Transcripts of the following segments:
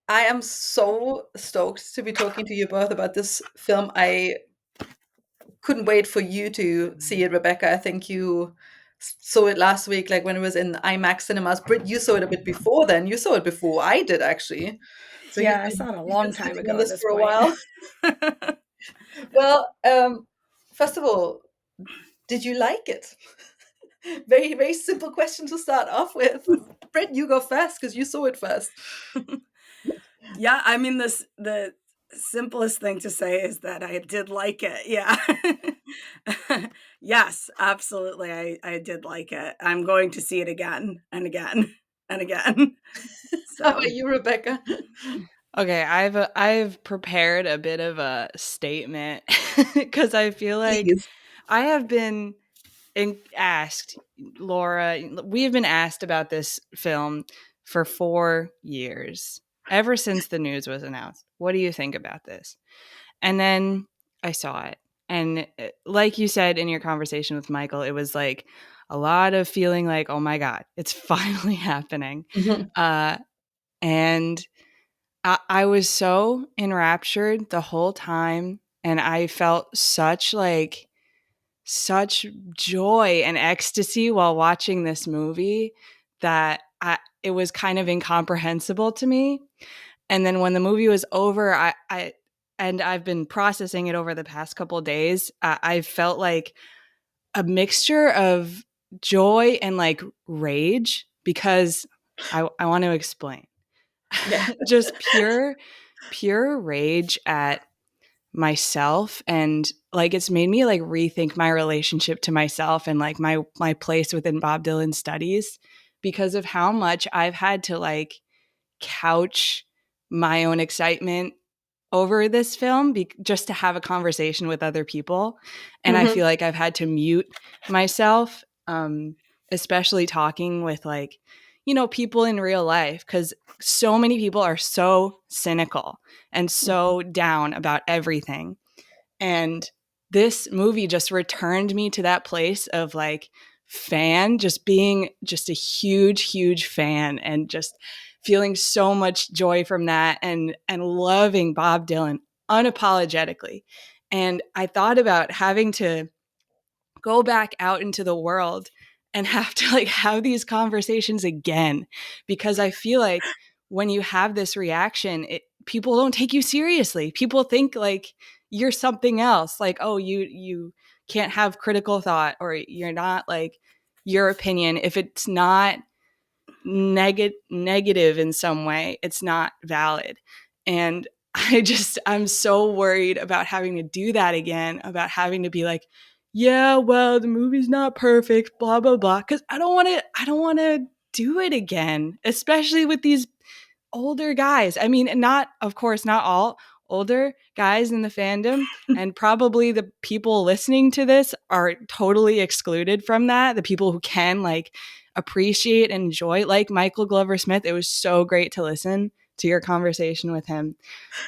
I am so stoked to be talking to you both about this film. I couldn't wait for you to see it, Rebecca. I think you saw it last week, like when it was in IMAX cinemas. Britt, you saw it a bit before then. You saw it before I did, actually. So Yeah, I saw it a you've been long time sitting on ago at this this for a point. while. Well, first of all, did you like it? Very, very simple question to start off with. Britt, you go first because you saw it first. Yeah, I mean, the simplest thing to say is that I did like it. Yeah. Yes, absolutely. I did like it. I'm going to see it again and again and again. How about So, you, Rebecca? Okay, I've prepared a bit of a statement because I feel like Please. I have been asked, Laura, we have been asked about this film for 4 years, ever since the news was announced. What do you think about this? And then I saw it. And like you said in your conversation with Michael, it was like a lot of feeling like, oh my God, it's finally happening. Mhm. And I was so enraptured the whole time. And I felt such joy and ecstasy while watching this movie that it was kind of incomprehensible to me. And then when the movie was over, and I've been processing it over the past couple of days, I felt like a mixture of joy and like rage because I want to explain. Yeah. Just pure rage at myself, and like it's made me like rethink my relationship to myself and like my place within Bob Dylan studies because of how much I've had to like couch my own excitement over this film just to have a conversation with other people. And I Mhm. feel like I've had to mute myself, especially talking with like, people in real life, because so many people are so cynical and so down about everything. And this movie just returned me to that place of like just being just a huge fan and just feeling so much joy from that and loving Bob Dylan unapologetically. And I thought about having to go back out into the world and have to like have these conversations again because I feel like when you have this reaction, people don't take you seriously. People think like you're something else, like, oh, you can't have critical thought, or you're not like your opinion if it's not negative in some way, it's not valid. And I'm so worried about having to do that again, about having to be like, yeah, well, the movie's not perfect, blah blah blah, cuz I don't want to do it again, especially with these older guys. I mean, not, of course, not all older guys in the fandom, and probably the people listening to this are totally excluded from that. The people who can like appreciate and enjoy, like Michael Glover Smith. It was so great to listen to your conversation with him.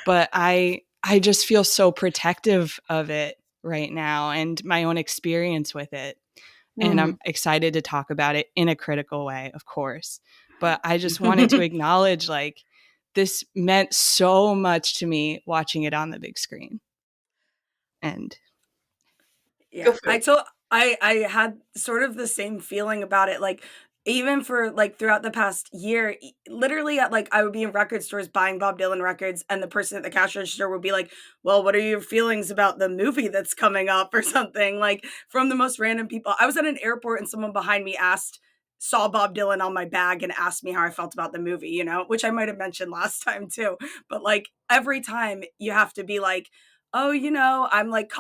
But I just feel so protective of it right now and my own experience with it. And I'm Mhm. excited to talk about it in a critical way, of course. But I just wanted to acknowledge like this meant so much to me watching it on the big screen. And Go yeah, for it. I had sort of the same feeling about it, like, even for, like, throughout the past year, literally at, like, I would be in record stores buying Bob Dylan records, and the person at the cash register would be like, "Well, what are your feelings about the movie that's coming up?" or something, like, from the most random people. I was at an airport and someone behind me saw Bob Dylan on my bag and asked me how I felt about the movie, which I might have mentioned last time too. But, like, every time you have to be like, "Oh, I'm, like,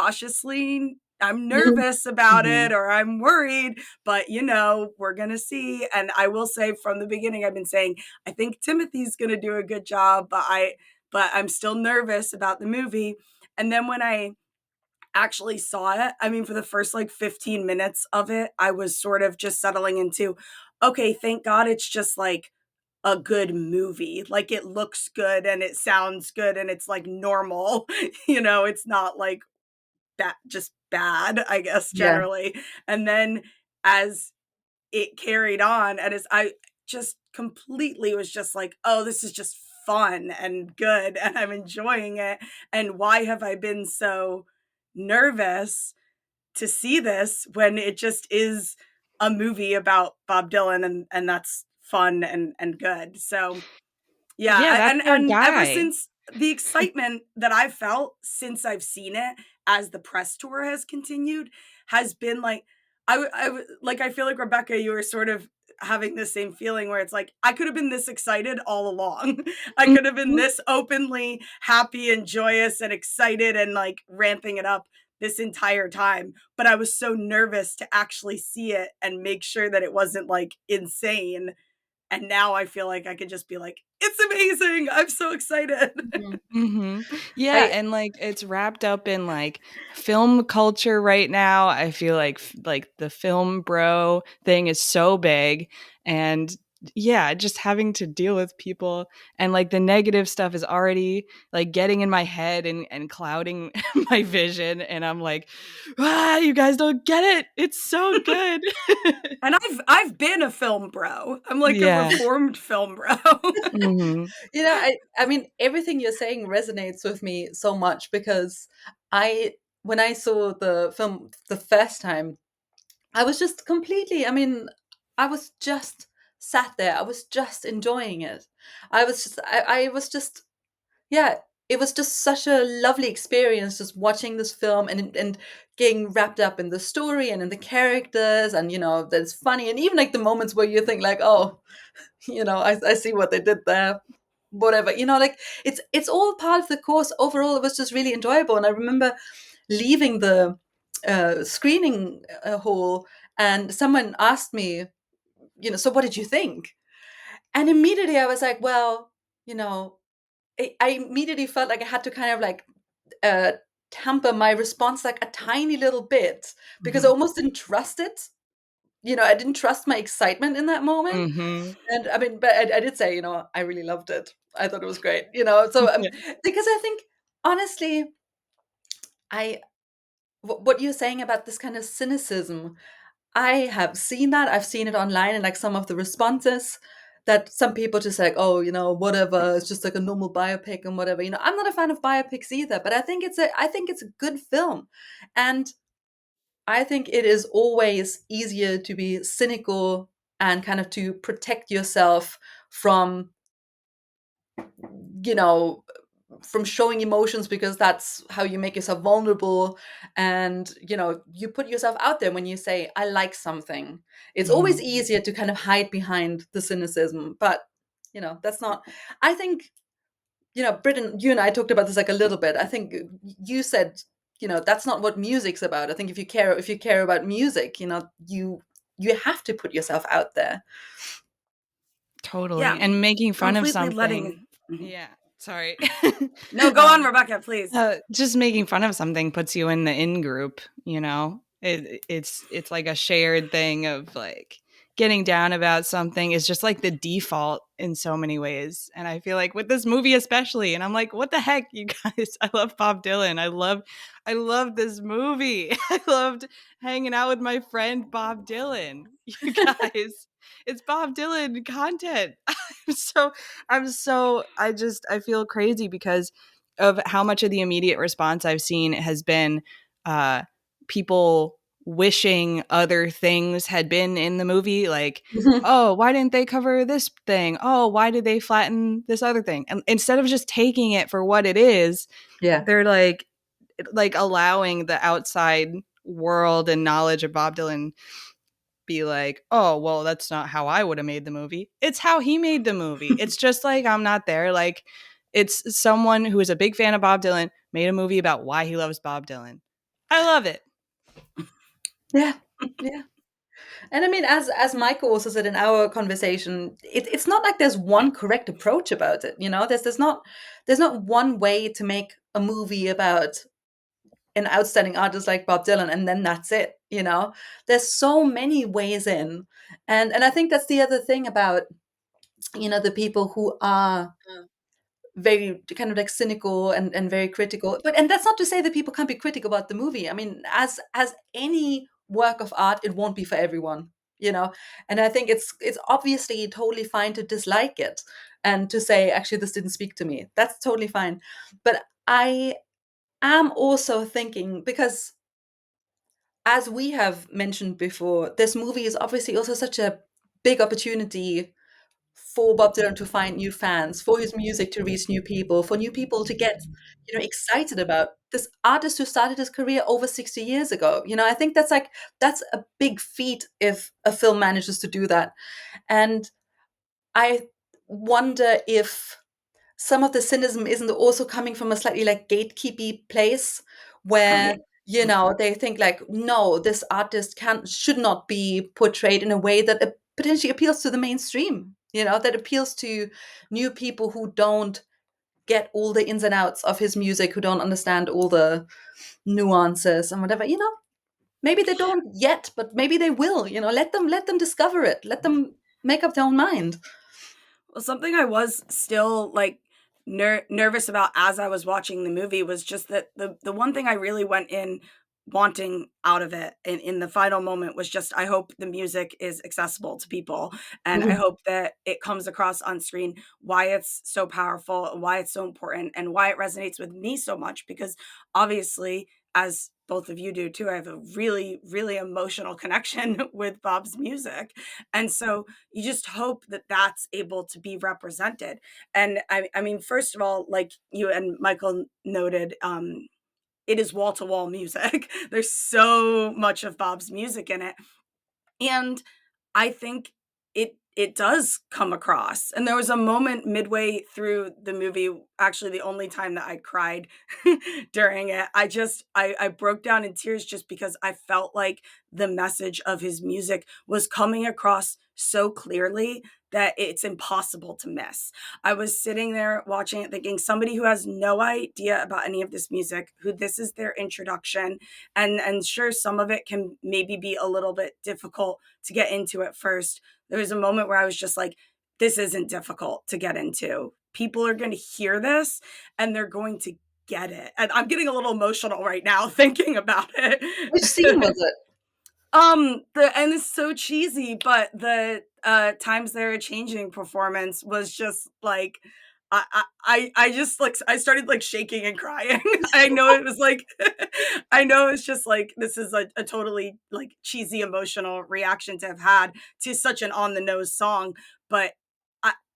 I'm Mhm. nervous about Mhm. it, or I'm worried, but we're going to see." And I will say from the beginning, I've been saying, I think Timothy's going to do a good job, but I'm still nervous about the movie. And then when I actually saw it, I mean, for the first like 15 minutes of it, I was sort of just settling into, okay, thank God it's just like a good movie. Like, it looks good and it sounds good and it's like normal. It's not like just bad, I guess, Yeah. generally. And then as it carried on, and as I just completely was just like, oh, this is just fun and good and I'm enjoying it. And why have I been so nervous to see this when it just is a movie about Bob Dylan and that's fun and good. So yeah, Yeah, that's our and ever guy. since the excitement that I've felt since I've seen it as the press tour has continued has been like I feel like Rebecca, you were sort of having the same feeling where it's like I could have been this excited all along. I could have been Mhm. this openly happy and joyous and excited and like ramping it up this entire time, but I was so nervous to actually see it and make sure that it wasn't like insane. And now I feel like I could just be like, it's amazing. I'm so excited. Yeah, I and like it's wrapped up in like film culture right now. I feel like the film bro thing is so big, and yeah, just having to deal with people and like the negative stuff is already like getting in my head and clouding my vision, and I'm like, ah, you guys don't get it. It's so good. And I've been a film bro. I'm like a Yeah. reformed film bro. Mhm. you know, I mean, everything you're saying resonates with me so much because I, when I saw the film the first time, I was just completely, I mean, I was just sat there. I was just enjoying it. I was just, yeah, it was just such a lovely experience just watching this film and getting wrapped up in the story and in the characters and, that's funny. And even like the moments where you think like, oh, I see what they did there, whatever, like it's all part of the course. Overall, it was just really enjoyable. And I remember leaving the screening hall, and someone asked me, so what did you think? And immediately I was like, well, you know, I immediately felt like I had to kind of like uh, temper my response like a tiny little bit because I almost didn't trust it. I didn't trust my excitement in that moment. Mhm. And I mean, but I did say, I really loved it. I thought it was great, so Yeah. because I think honestly, I what you're saying about this kind of cynicism, I have seen that. I've seen it online and like some of the responses that some people just like, oh, whatever, it's just like a normal biopic and whatever. I'm not a fan of biopics either, but I think it's a good film. And I think it is always easier to be cynical and kind of to protect yourself from, you know, from showing emotions because that's how you make yourself vulnerable. And you put yourself out there when you say I like something. It's always easier to kind of hide behind the cynicism, but that's not, I think, Britain, you and I talked about this like a little bit. I think you said, that's not what music's about. I think if you care about music, you have to put yourself out there. Totally. Yeah, And making fun of completely letting. something. Mhm. Yeah. Sorry. No, go on, um, Rebecca, please. just making fun of something puts you in the in group, you know? It's like a shared thing of like getting down about something is just like the default in so many ways. And I feel like with this movie especially, and I'm like, what the heck, you guys? I love Bob Dylan. I love this movie. I loved hanging out with my friend Bob Dylan. You guys, it's Bob Dylan content. I'm so I feel crazy because of how much of the immediate response I've seen has been uh people wishing other things had been in the movie, like, oh, why didn't they cover this thing? Oh, why did they flatten this other thing? And instead of just taking it for what it is, Yeah. they're like allowing the outside world and knowledge of Bob Dylan be like, oh, well, that's not how I would have made the movie. It's how he made the movie. It's just like I'm not there. Like, it's someone who is a big fan of Bob Dylan made a movie about why he loves Bob Dylan. I love it. Yeah. Yeah. And I mean, as Michael also said in our conversation, it's not like there's one correct approach about it. There's not one way to make a movie about an outstanding artist like Bob Dylan, and then that's it. There's so many ways in, and I think that's the other thing about the people who are very kind of like cynical and very critical. And that's not to say that people can't be critical about the movie. I mean, as any work of art, it won't be for everyone. And I think it's obviously totally fine to dislike it. and to say, actually, this didn't speak to me. That's totally fine. But I am also thinking, because as we have mentioned before, this movie is obviously also such a big opportunity for Bob Dylan to find new fans, for his music to reach new people, for new people to get, excited about this artist who started his career over 60 years ago. I think that's a big feat if a film manages to do that. And I wonder if some of the cynicism isn't also coming from a slightly like gatekeepy place where Right. they think like, no, this artist should not be portrayed in a way that potentially appeals to the mainstream, that appeals to new people who don't get all the ins and outs of his music, who don't understand all the nuances and whatever. Maybe they don't yet, but maybe they will. Let them discover it, let them make up their own mind. Well, something I was still like nervous about as I was watching the movie was just that the one thing I really went in wanting out of it in the final moment was just, I hope the music is accessible to people, and I Mhm. hope that it comes across on screen why it's so powerful, why it's so important, and why it resonates with me so much, because obviously, as both of you do too, I have a really, really emotional connection with Bob's music. And so you just hope that that's able to be represented. And I mean, first of all, like you and Michael noted, it is wall to wall music. There's so much of Bob's music in it. And I think it does come across. And there was a moment midway through the movie, actually the only time that I cried during it. I broke down in tears just because I felt like the message of his music was coming across so clearly that it's impossible to miss. I was sitting there watching it thinking, somebody who has no idea about any of this music, who this is their introduction, and sure, some of it can maybe be a little bit difficult to get into at first. There was a moment where I was just like, this isn't difficult to get into. People are going to hear this and they're going to get it. And I'm getting a little emotional right now thinking about Which scene was it. it? And it's so cheesy, but the Times They're Changing performance was just like, I just like, I started like shaking and crying. I know it was like, I know it's just like, this is a totally like cheesy emotional reaction to have had to such an on the nose song, but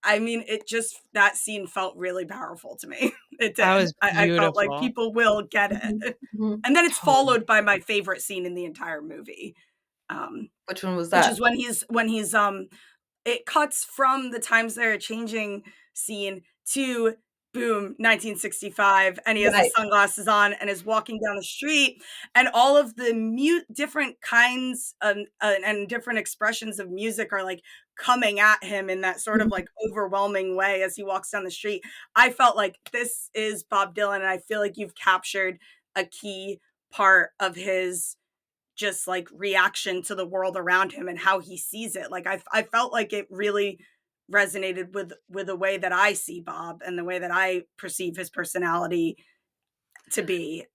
I mean, it just, that scene felt really powerful to me. It That did. was I felt like beautiful. people will get Mhm, it. mhm. And then it's Totally. followed by my favorite scene in the entire movie, um, Which one was which that? is when he's it cuts from the Times They're Changing scene to boom 1965, and he has Right. his sunglasses on and is walking down the street, and all of the different kinds and different expressions of music are like coming at him in that sort of Mhm. like overwhelming way as he walks down the street. I felt like this is Bob Dylan, and I feel like you've captured a key part of his just like reaction to the world around him and how he sees it. Like I felt like it really resonated with the way that I see Bob and the way that I perceive his personality to be.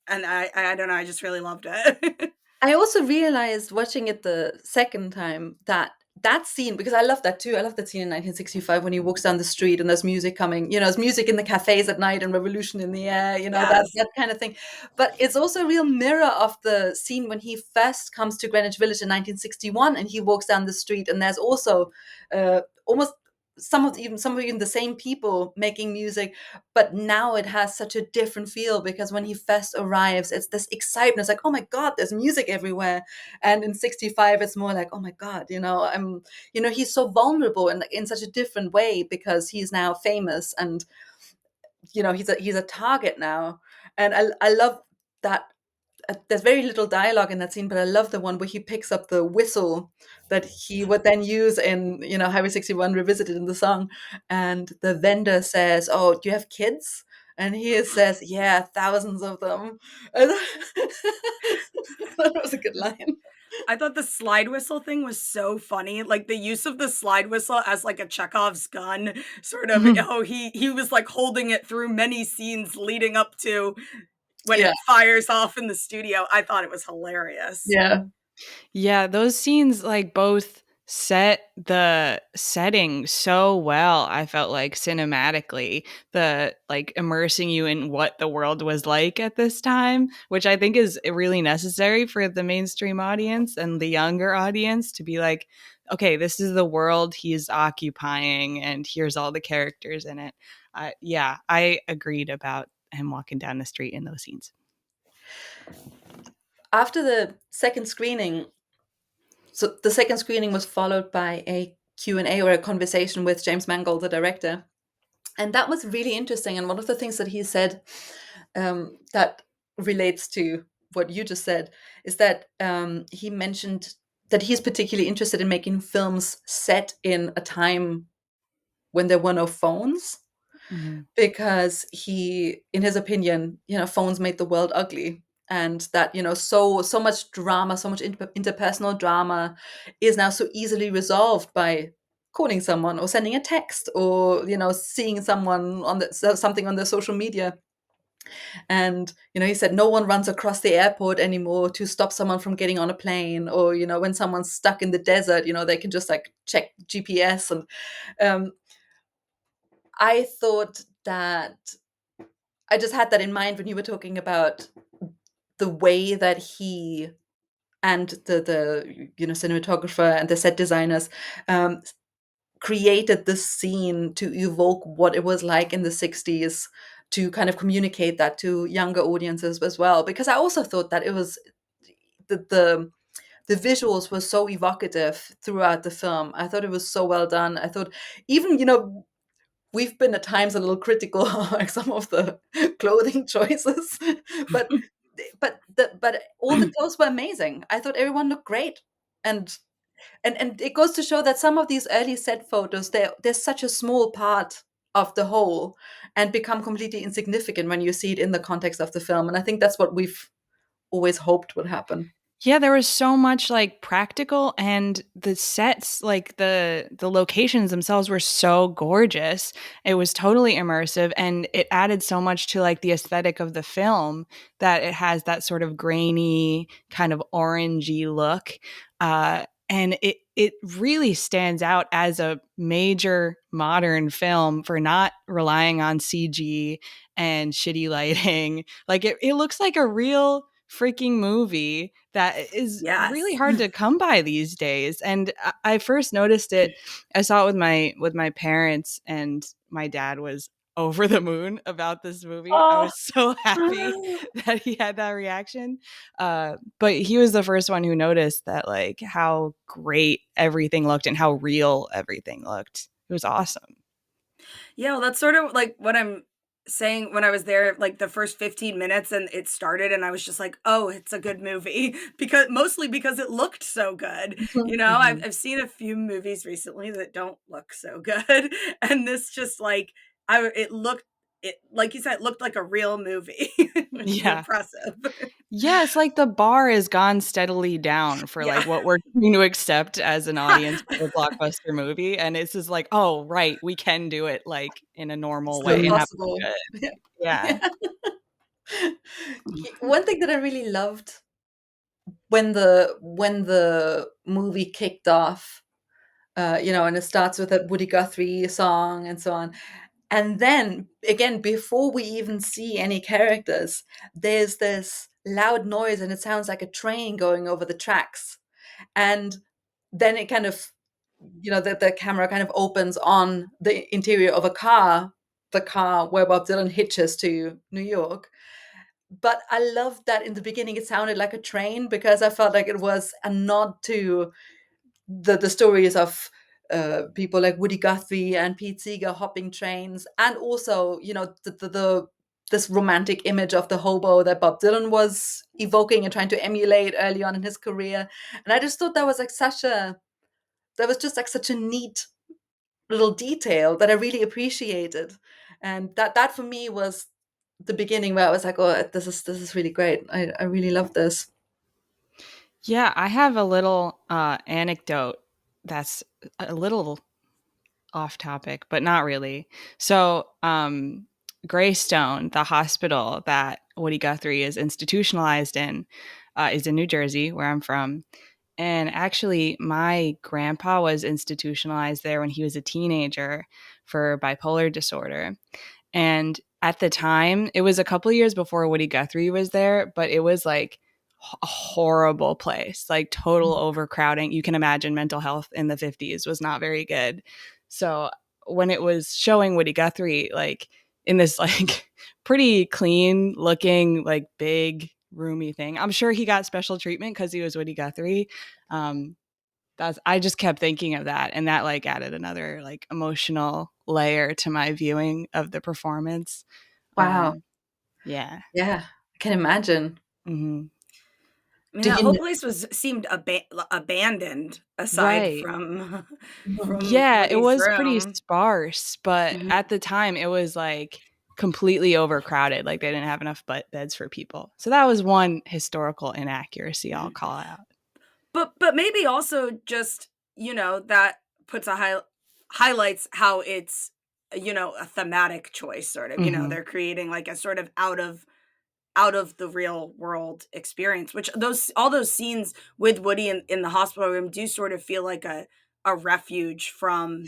And I don't know, I just really loved it. I also realized watching it the second time that that scene, because I love that too. I love that scene in 1965 when he walks down the street and there's music coming, there's music in the cafes at night and revolution in the air, that Yes. that kind of thing. But it's also a real mirror of the scene when he first comes to Greenwich Village in 1961 and he walks down the street and there's also almost some of even the same people making music, but now it has such a different feel because when he first arrives, it's this excitement. It's like, oh my God, there's music everywhere. And in 65, it's more like, oh my God, he's so vulnerable and in such a different way because he's now famous and, he's a target now. And I love that. There's very little dialogue in that scene, but I love the one where he picks up the whistle that he would then use in, Highway 61 revisited in the song. And the vendor says, "Oh, do you have kids?" And he says, "Yeah, thousands of them." And that was a good line. I thought the slide whistle thing was so funny. Like the use of the slide whistle as like a Chekhov's gun, sort of. Mhm. Oh, he was like holding it through many scenes leading up to when Yeah, it fires off in the studio. I thought it was hilarious. yeah. Yeah, those scenes like both set the setting so well. I felt like cinematically, the like immersing you in what the world was like at this time, which I think is really necessary for the mainstream audience and the younger audience to be like, okay, this is the world he's occupying, and here's all the characters in it. Yeah, I agreed about him walking down the street in those scenes. After the second screening, so the second screening was followed by a Q&A or a conversation with James Mangold, the director. And that was really interesting. And one of the things that he said that relates to what you just said is that he mentioned that he's particularly interested in making films set in a time when there were no phones, because he, in his opinion, phones made the world ugly, and that so much drama, so much interpersonal drama is now so easily resolved by calling someone or sending a text or seeing someone on something on their social media. And he said no one runs across the airport anymore to stop someone from getting on a plane, or when someone's stuck in the desert, they can just like check GPS. And I thought that I just had that in mind when you were talking about the way that he and the cinematographer and the set designers created this scene to evoke what it was like in the 60s, to kind of communicate that to younger audiences as well. Because I also thought that it was the visuals were so evocative throughout the film. I thought it was so well done. I thought even we've been at times a little critical of like some of the clothing choices, but all the clothes were amazing. I thought everyone looked great, and it goes to show that some of these early set photos, they're such a small part of the whole and become completely insignificant when you see it in the context of the film. And I think that's what we've always hoped would happen. Yeah, there was so much like practical, and the sets, like the locations themselves were so gorgeous. It was totally immersive, and it added so much to like the aesthetic of the film, that it has that sort of grainy kind of orangey look. And it really stands out as a major modern film for not relying on CG and shitty lighting. Like it looks like a real freaking movie that is really Yes. hard to come by these days. And I first noticed it, I saw it with my parents, and my dad was over the moon about this movie. I Oh. was so happy that he had that reaction. But he was the first one who noticed that, like, how great everything looked and how real everything looked. It was awesome. Yeah, well, that's sort of like what I'm saying when I was there, like the first 15 minutes and it started, and I was just like, oh, it's a good movie. Mostly because it looked so good. Mhm. I've seen a few movies recently that don't look so good. And this just like, it, like you said, it looked like a real movie, which is Yeah. impressive. Yeah, it's like the bar has gone steadily down for Yeah. like what we're going to accept as an audience for a blockbuster movie. And it's just like, oh, right, we can do it like in a normal Still way and have it possible. good. Yeah. Yeah. One thing that I really loved when the movie kicked off, and it starts with that Woody Guthrie song and so on. And then again, before we even see any characters, there's this loud noise and it sounds like a train going over the tracks. And then it kind of, the camera kind of opens on the interior of a car, the car where Bob Dylan hitches to New York. But I loved that in the beginning it sounded like a train, because I felt like it was a nod to the stories of people like Woody Guthrie and Pete Seeger hopping trains, and also the this romantic image of the hobo that Bob Dylan was evoking and trying to emulate early on in his career. And I just thought that was like such a neat little detail that I really appreciated, and that for me was the beginning where I was like, oh, this is really great. I really love this. Yeah, I have a little anecdote that's a little off topic, but not really. So, Greystone, the hospital that Woody Guthrie is institutionalized in, is in New Jersey, where I'm from. And actually, my grandpa was institutionalized there when he was a teenager for bipolar disorder. And at the time, it was a couple of years before Woody Guthrie was there, but it was like a horrible place, like total overcrowding. You can imagine mental health in the 50s was not very good. So when it was showing Woody Guthrie, like in this like pretty clean looking, like big roomy thing, I'm sure he got special treatment because he was Woody Guthrie. I just kept thinking of that, and that like added another like emotional layer to my viewing of the performance. Wow. Yeah. Yeah, I can imagine. Mm-hmm. I mean, Do that you whole know? place seemed abandoned aside Right. from Mhm. from Yeah, it Woody's was pretty room. sparse, but Mhm. at the time it was like completely overcrowded. Like they didn't have enough beds for people. So that was one historical inaccuracy I'll call out. But maybe also just, that puts highlights how it's, a thematic choice sort of. Mm-hmm. They're creating like a sort of out of the real world experience, which all those scenes with Woody in the hospital room do sort of feel like a refuge from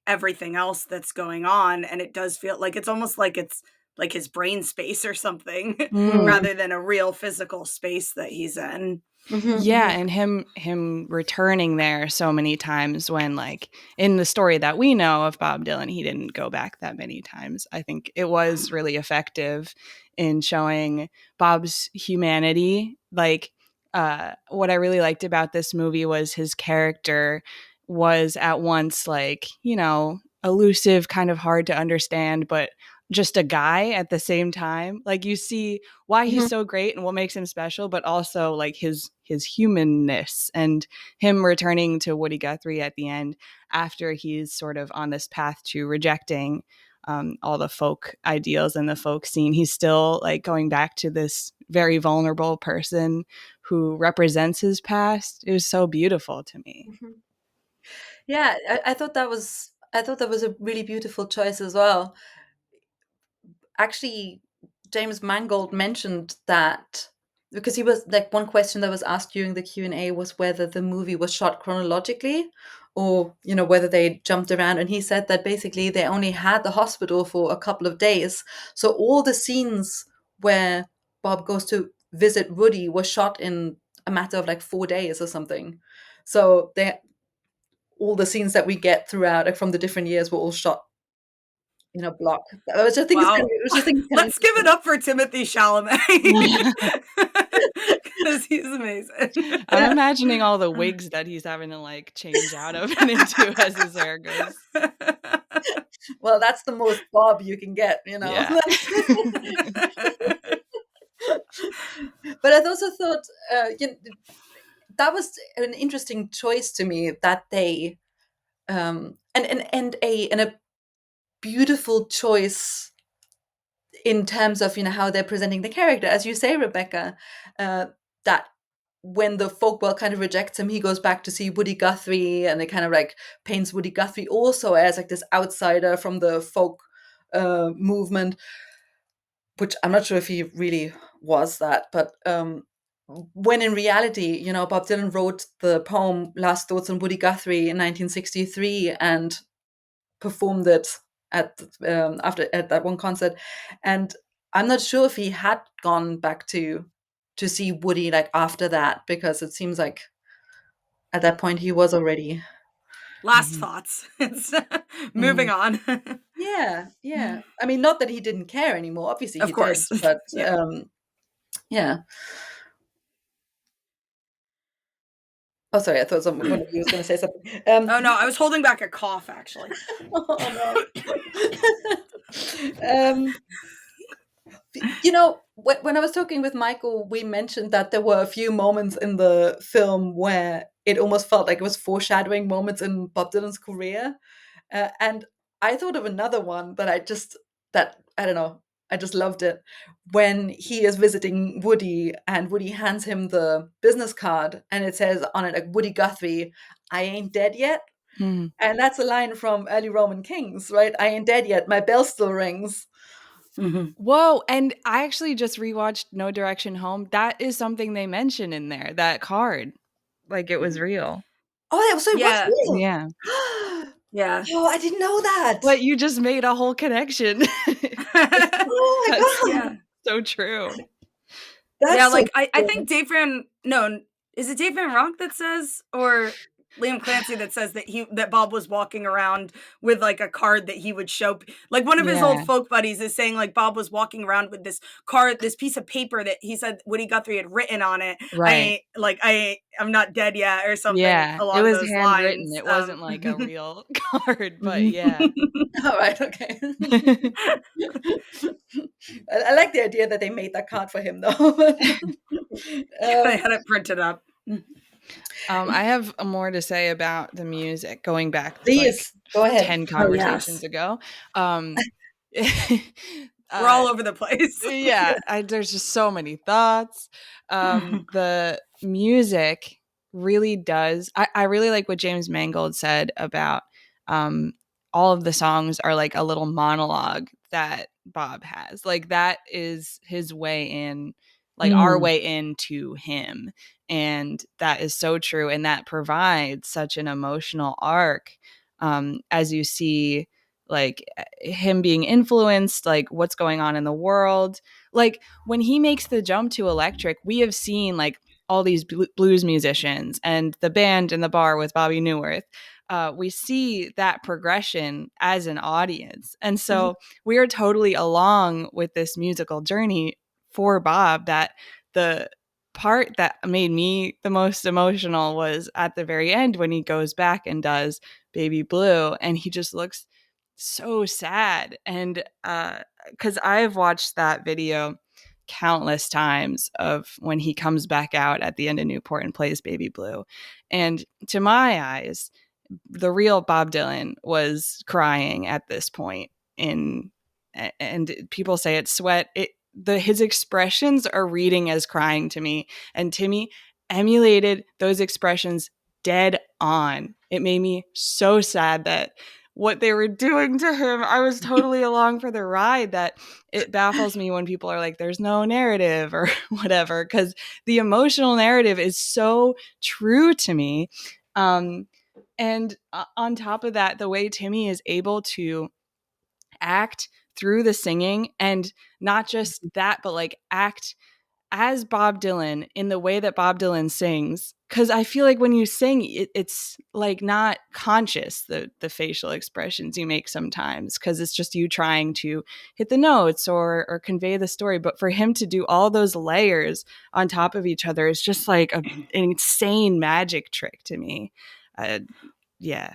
everything else that's going on, and it does feel like it's almost like it's like his brain space or something Mm. rather than a real physical space that he's in. Mhm, Yeah, mhm. and him returning there so many times when like in the story that we know of Bob Dylan, he didn't go back that many times. I think it was really effective in showing Bob's humanity. Like what I really liked about this movie was his character was at once like, elusive, kind of hard to understand, but just a guy at the same time. Like you see why he's Mhm. so great and what makes him special, but also like his humanness and him returning to Woody Guthrie at the end after he's sort of on this path to rejecting all the folk ideals and the folk scene. He's still like going back to this very vulnerable person who represents his past. It was so beautiful to me. Mhm. Yeah, I thought that was a really beautiful choice as well. Actually, James Mangold mentioned that because he was like one question that was asked during the Q&A was whether the movie was shot chronologically or whether they jumped around, and he said that basically they only had the hospital for a couple of days, so all the scenes where Bob goes to visit Woody was shot in a matter of like 4 days or something. So they all the scenes that we get throughout, like from the different years, were all shot in a block. I was just think it's kind Wow. of, I was just thinking kind of Let's give it interesting. up for Timothée Chalamet because he's amazing. I'm imagining all the wigs that he's having to like change out of and into as his hair goes. Well, that's the most Bob you can get. Yeah. But I also thought that was an interesting choice to me that they and a beautiful choice in terms of how they're presenting the character, as you say, Rebecca, that when the folk world kind of rejects him, he goes back to see Woody Guthrie, and it kind of like paints Woody Guthrie also as like this outsider from the folk movement, which I'm not sure if he really was that, but when in reality, Bob Dylan wrote the poem Last Thoughts on Woody Guthrie in 1963 and performed it at that one concert, and I'm not sure if he had gone back to see Woody like after that, because it seems like at that point he was already. Last Mhm. thoughts. It's moving Mhm. on. Yeah. I mean, not that he didn't care anymore. Obviously, Of he did, course. but Yeah. yeah. Oh, sorry. I thought one of you was going to say something. Oh no, I was holding back a cough actually. Oh no. When I was talking with Michael, we mentioned that there were a few moments in the film where it almost felt like it was foreshadowing moments in Bob Dylan's career. And I thought of another one that I don't know, I just loved it. When he is visiting Woody and Woody hands him the business card and it says on it, like, Woody Guthrie, I ain't dead yet. Mhm. And that's a line from early Roman kings, right? I ain't dead yet. My bell still rings. Mhm. Whoa, and I actually just rewatched No Direction Home. That is something they mention in there, that card. like it was real. Oh, so it was Yeah. real. Yeah. Yeah. Oh, I didn't know that. But you just made a whole connection. Oh my That's god. Yeah. so true. That's Yeah, so like I cool. think is it Dave Van Ronk that says, or Liam Clancy that says that Bob was walking around with like a card that he would show, like one of his old Yeah. folk buddies is saying like Bob was walking around with this card, this piece of paper that he said Woody Guthrie had written on it. Right. I'm not dead yet, or something Yeah. It along was those handwritten. lines. It wasn't like a real card, but yeah. All right, okay. I like the idea that they made that card for him, though. They had it printed up. I have more to say about the music, going back Please go like ahead. 10 conversations ago. We're all over the place. Yeah, there's just so many thoughts. The music really does. I really like what James Mangold said about all of the songs are like a little monologue that Bob has. Like that is his way in, like our way into him. And that is so true. And that provides such an emotional arc as you see like him being influenced, like what's going on in the world. Like when he makes the jump to electric, we have seen like all these blues musicians and the band in the bar with Bobby Neuwirth. We see that progression as an audience. And so we are totally along with this musical journey for Bob. That the part that made me the most emotional was at the very end when he goes back and does Baby Blue and he just looks so sad. And because I've watched that video countless times of when he comes back out at the end of Newport and plays Baby Blue. And to my eyes, the real Bob Dylan was crying at this point and people say it's sweat. His expressions are reading as crying to me. And Timmy emulated those expressions dead on. It made me so sad that what they were doing to him, I was totally along for the ride. That it baffles me when people are like, there's no narrative or whatever, because the emotional narrative is so true to me. And on top of that, the way Timmy is able to act through the singing, and not just that, but like act as Bob Dylan in the way that Bob Dylan sings. Because I feel like when you sing, it's like not conscious, the facial expressions you make sometimes, because it's just you trying to hit the notes or convey the story. But for him to do all those layers on top of each other is just like an insane magic trick to me. Yeah.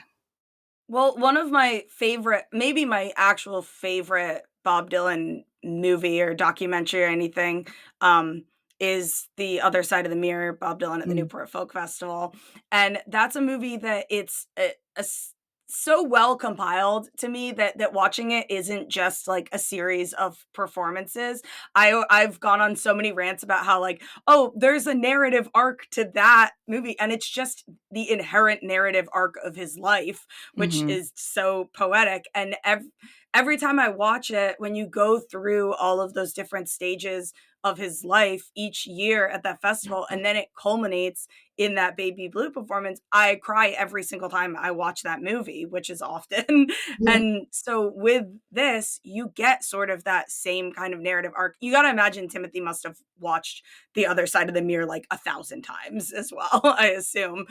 Well, one of my favorite, maybe my actual favorite Bob Dylan movie or documentary or anything, is The Other Side of the Mirror, Bob Dylan at the Newport Folk Festival. And that's a movie that it's so well compiled to me that watching it isn't just like a series of performances. I've gone on so many rants about how like, oh, there's a narrative arc to that movie, and it's just the inherent narrative arc of his life, which is so poetic. And every time I watch it, when you go through all of those different stages of his life each year at that festival, and then it culminates in that Baby Blue performance, I cry every single time I watch that movie, which is often. And so with this, you get sort of that same kind of narrative arc. You got to imagine Timothée must have watched The Other Side of the Mirror like 1,000 times as well, I assume,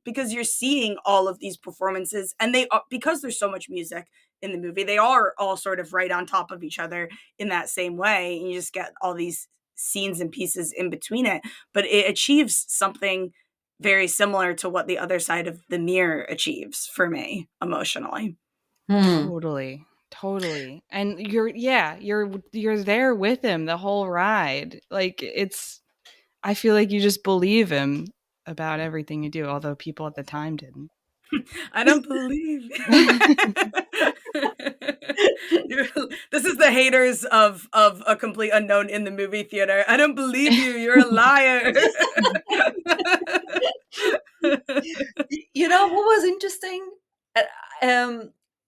because you're seeing all of these performances, and they are, because there's so much music in the movie, they are all sort of right on top of each other in that same way. And you just get all these scenes and pieces in between it, but it achieves something very similar to what The Other Side of the Mirror achieves for me emotionally. Totally. And you're there with him the whole ride. Like I feel like you just believe him about everything you do, although people at the time didn't. I don't believe this is the haters of A Complete Unknown in the movie theater. I don't believe you. You're a liar. You know what was interesting?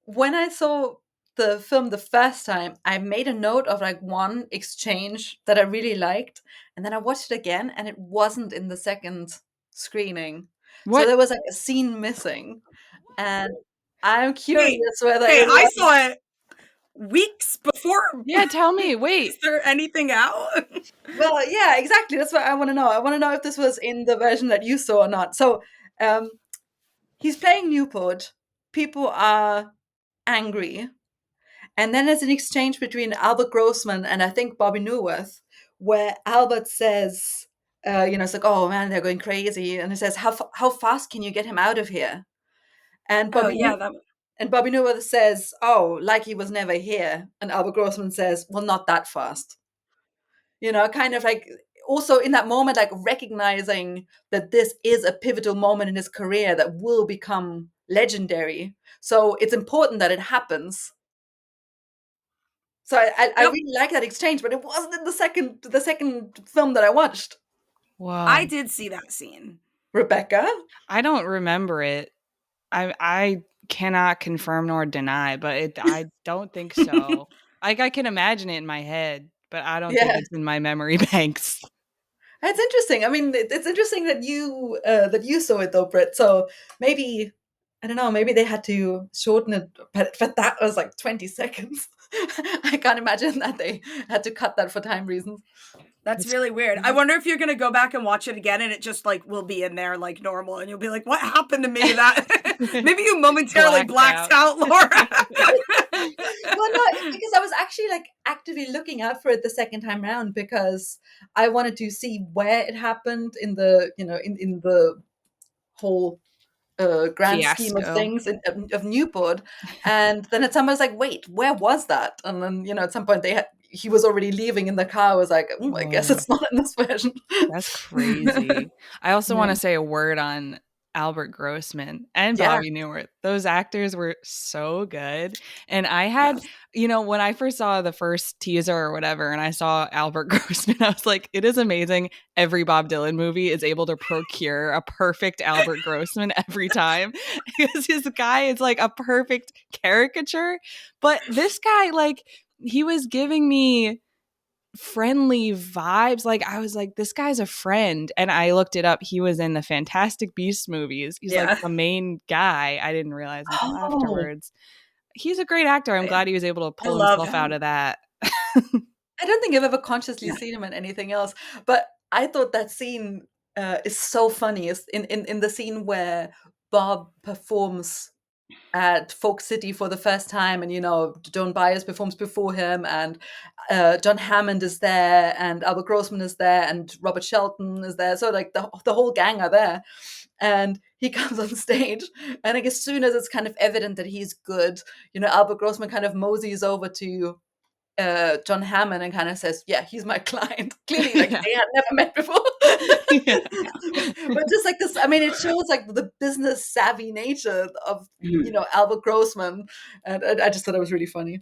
When I saw the film the first time, I made a note of like one exchange that I really liked, and then I watched it again, and it wasn't in the second screening. So What? there was like a scene missing. And I'm Hey, curious whether hey, it I was. saw it weeks before. Yeah, tell me. Is Wait. there anything out? Well, yeah, exactly. That's what I want to know. I want to know if this was in the version that you saw or not. So, um, he's playing Newport. People are angry. And then there's an exchange between Albert Grossman and I think Bobby Neuwirth, where Albert says, it's like, oh man, they're going crazy. And he says, how fast can you get him out of here? And Oh yeah, that. Bobby Neuwirth says, oh, like he was never here. And Albert Grossman says, well, not that fast. Kind of like also in that moment, like recognizing that this is a pivotal moment in his career that will become legendary. So it's important that it happens. So I Yep. really like that exchange, but it wasn't in the second film that I watched. Wow. I did see that scene. Rebecca? I don't remember it. I cannot confirm nor deny, but I don't think so. Like I can imagine it in my head, but I don't think Yeah. it's in my memory banks. It's interesting. I mean, it's interesting that you saw it though, Britt. So maybe I don't know. Maybe they had to shorten it, but that was like 20 seconds. I can't imagine that they had to cut that for time reasons. That's really weird. I wonder if you're gonna go back and watch it again, and it just like will be in there like normal, and you'll be like, "What happened to me?" That maybe you momentarily blacked out, Laura. Well, no, because I was actually like actively looking out for it the second time around because I wanted to see where it happened in the in the whole grand scheme of Fiasco. things of Newport. And then at some point I was like, wait, where was that? And then at some point he was already leaving in the car. I was like, I guess it's not in this version. That's crazy. I also want to say a word on Albert Grossman and Yeah. Bobby Neuwirth. Those actors were so good. And I had, when I first saw the first teaser or whatever, and I saw Albert Grossman, I was like, it is amazing. Every Bob Dylan movie is able to procure a perfect Albert Grossman every time because his guy is like a perfect caricature. But this guy, like, he was giving me friendly vibes. Like I was like, this guy's a friend. And I looked it up. He was in the Fantastic Beasts movies. He's like the main guy. I didn't realize until afterwards. He's a great actor. I'm glad he was able to pull himself out of that. I don't think I've ever consciously seen him in anything else, but I thought that scene is so funny. Is in the scene where Bob performs at Folk City for the first time, and Joan Baez performs before him, and John Hammond is there, and Albert Grossman is there, and Robert Shelton is there. So like the whole gang are there, and he comes on stage, and like as soon as it's kind of evident that he's good, Albert Grossman kind of moseys over to John Hammond and kind of says, "Yeah, he's my client." Clearly, like they had never met before. But just like this, I mean, it shows like the business savvy nature of Albert Grossman, and I just thought it was really funny.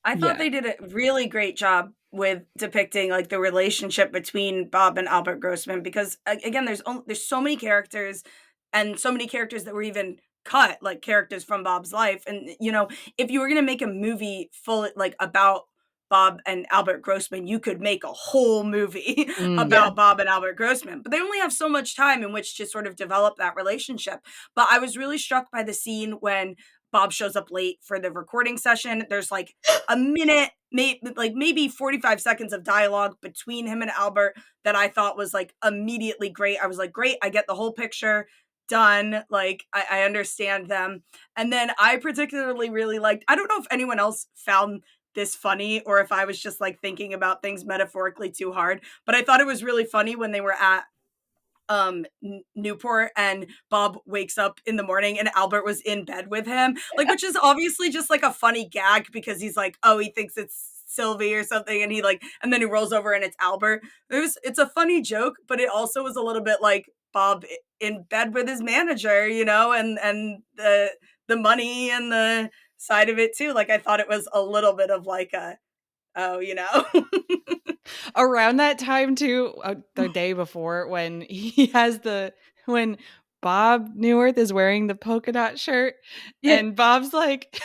I thought they did a really great job with depicting like the relationship between Bob and Albert Grossman because again, there's so many characters and so many characters that were even cut, like characters from Bob's life. And if you were gonna make a movie full like about Bob and Albert Grossman, you could make a whole movie about Bob and Albert Grossman. But they only have so much time in which to sort of develop that relationship. But I was really struck by the scene when Bob shows up late for the recording session. There's like a minute, maybe 45 seconds of dialogue between him and Albert that I thought was like immediately great. I was like, great, I get the whole picture. Done. Like, I understand them. And then I particularly really liked, I don't know if anyone else found this funny or if I was just like thinking about things metaphorically too hard, but I thought it was really funny when they were at Newport and Bob wakes up in the morning and Albert was in bed with him, like, which is obviously just like a funny gag because he's like, oh, he thinks it's Sylvie or something, and and then he rolls over and it's Albert. It's a funny joke, but it also was a little bit like Bob in bed with his manager, and the money and the side of it too. Like I thought it was a little bit of like a, oh, Around that time too, the day before when when Bob Neuwirth is wearing the polka dot shirt, Yeah. and Bob's like,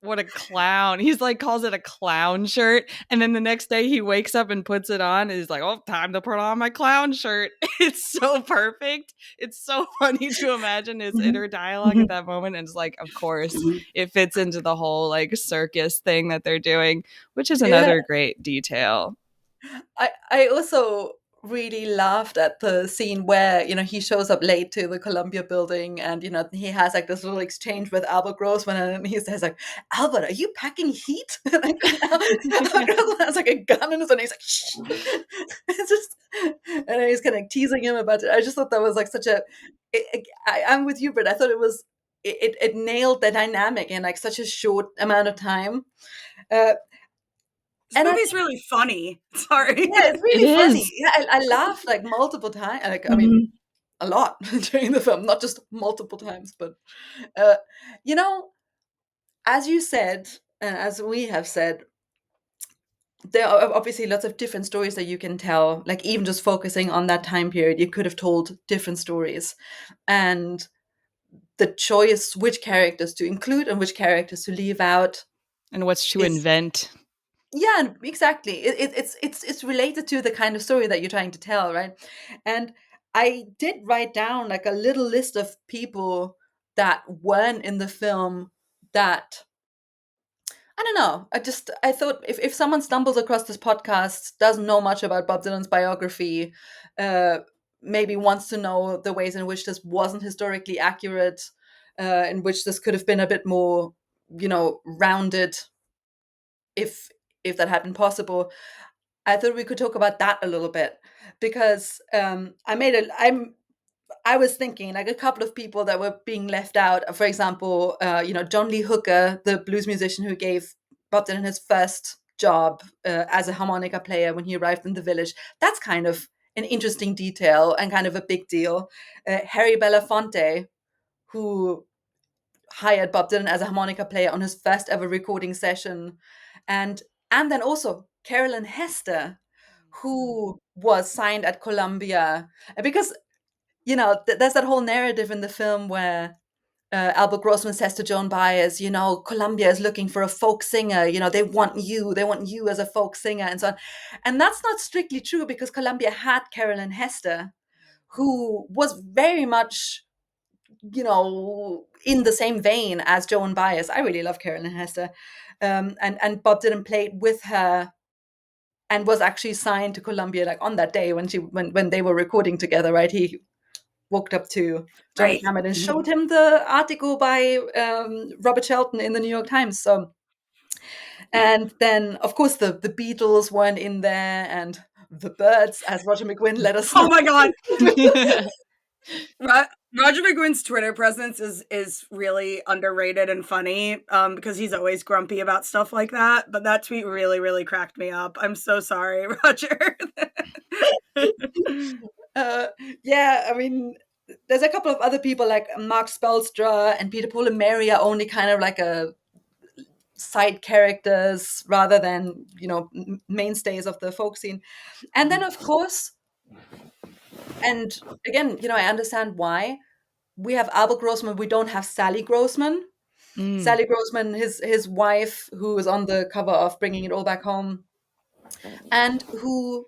what a clown. He's like, calls it a clown shirt. And then the next day he wakes up and puts it on and he's like, oh, time to put on my clown shirt. It's so perfect. It's so funny to imagine his inner dialogue at that moment. And it's like, of course, it fits into the whole like circus thing that they're doing, which is another great detail. I also really laughed at the scene where, he shows up late to the Columbia building and, he has like this little exchange with Albert Grossman and he says like, Albert, are you packing heat? Like, Albert Grossman has like a gun in his hand. He's like, shh. It's just, and he's kind of teasing him about it. I just thought that was like such I'm with you, Britt. I thought it nailed the dynamic in like such a short amount of time. This movie's really funny. Sorry. Yeah, it's really funny. Yeah, I laughed like multiple times. Like, I mean, a lot during the film, not just multiple times, but as you said, and as we have said, there are obviously lots of different stories that you can tell. Like even just focusing on that time period, you could have told different stories, and the choice which characters to include and which characters to leave out, and what's to invent. Yeah, exactly. It's related to the kind of story that you're trying to tell, right? And I did write down like a little list of people that weren't in the film that I don't know. I thought if someone stumbles across this podcast, doesn't know much about Bob Dylan's biography, uh, maybe wants to know the ways in which this wasn't historically accurate, in which this could have been a bit more, rounded if that had been possible. I thought we could talk about that a little bit because I was thinking like a couple of people that were being left out. For example, John Lee Hooker, the blues musician who gave Bob Dylan his first job as a harmonica player when he arrived in the village. That's kind of an interesting detail and kind of a big deal. Harry Belafonte, who hired Bob Dylan as a harmonica player on his first ever recording session, and then also Carolyn Hester, who was signed at Columbia, because there's that whole narrative in the film where Albert Grossman says to Joan Baez, Columbia is looking for a folk singer. They want you as a folk singer, and so on. And that's not strictly true because Columbia had Carolyn Hester, who was very much in the same vein as Joan Baez. I really love Carolyn Hester. And Bob Dylan played with her and was actually signed to Columbia like on that day when they were recording together, right? He walked up to John Hammond and showed him the article by Robert Shelton in the New York Times. So, and then of course the Beatles weren't in there, and the Birds, as Roger McGuinn let us know. Oh my God. Roger McGuinn's Twitter presence is really underrated and funny because he's always grumpy about stuff like that. But that tweet really, really cracked me up. I'm so sorry, Roger. Yeah, I mean, there's a couple of other people like Mark Spelstra and Peter Paul and Mary are only kind of like a side characters rather than mainstays of the folk scene. And then of course, and again, I understand why we have Albert Grossman, we don't have Sally Grossman. Sally Grossman, his wife, who is on the cover of Bringing It All Back Home, and who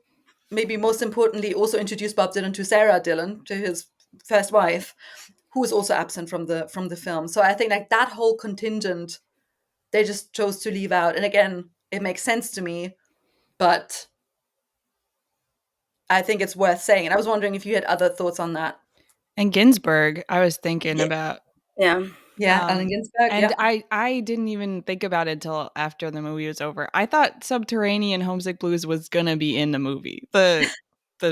maybe most importantly also introduced Bob Dylan to Sarah Dylan, to his first wife, who is also absent from the film. So I think like that whole contingent, they just chose to leave out. And again, it makes sense to me, but I think it's worth saying. And I was wondering if you had other thoughts on that. And Ginsberg, I was thinking about. Yeah. Allen Ginsberg. And I didn't even think about it until after the movie was over. I thought Subterranean Homesick Blues was going to be in the movie, the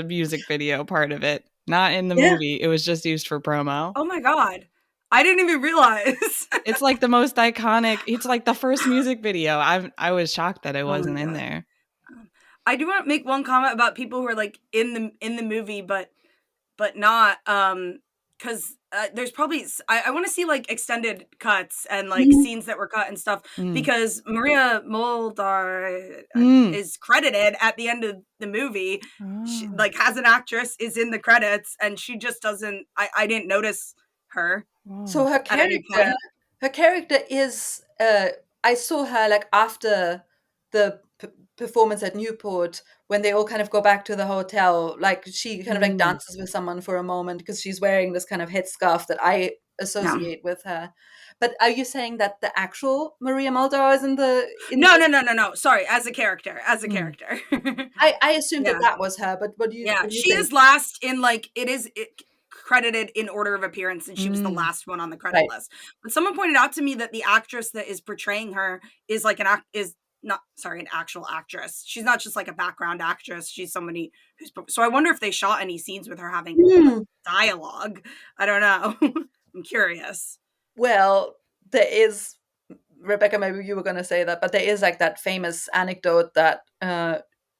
music video part of it. Not in the movie. It was just used for promo. Oh my God. I didn't even realize. It's like the most iconic. It's like the first music video. I was shocked that it wasn't in there. I do want to make one comment about people who are like in the movie, but not. because there's probably I want to see like extended cuts and like Mhm. scenes that were cut and stuff, Mm. because Maria Muldaur is credited at the end of the movie. She, Oh. like, as an actress, is in the credits, and she just doesn't. I didn't notice her So Whoa. her at any character, point. her character is. I saw her like after the performance at Newport when they all kind of go back to the hotel. Like she kind of like dances with someone for a moment because she's wearing this kind of headscarf that I Yeah. associate with her. But are you saying that the actual Maria Muldaur is in the? No. Sorry, as a character. Mm. I assumed Yeah. that was her. But what do Yeah, you she think? is last in like it credited in order of appearance, and she was the last one on the credit Right. list. But someone pointed out to me that the actress that is portraying her is like an actual actress. She's not just like a background actress. She's somebody who's so I wonder if they shot any scenes with her having like Hmm. dialogue. I don't know. I'm curious. Well, there is Rebecca, maybe you were going to say that, but there is like that famous anecdote that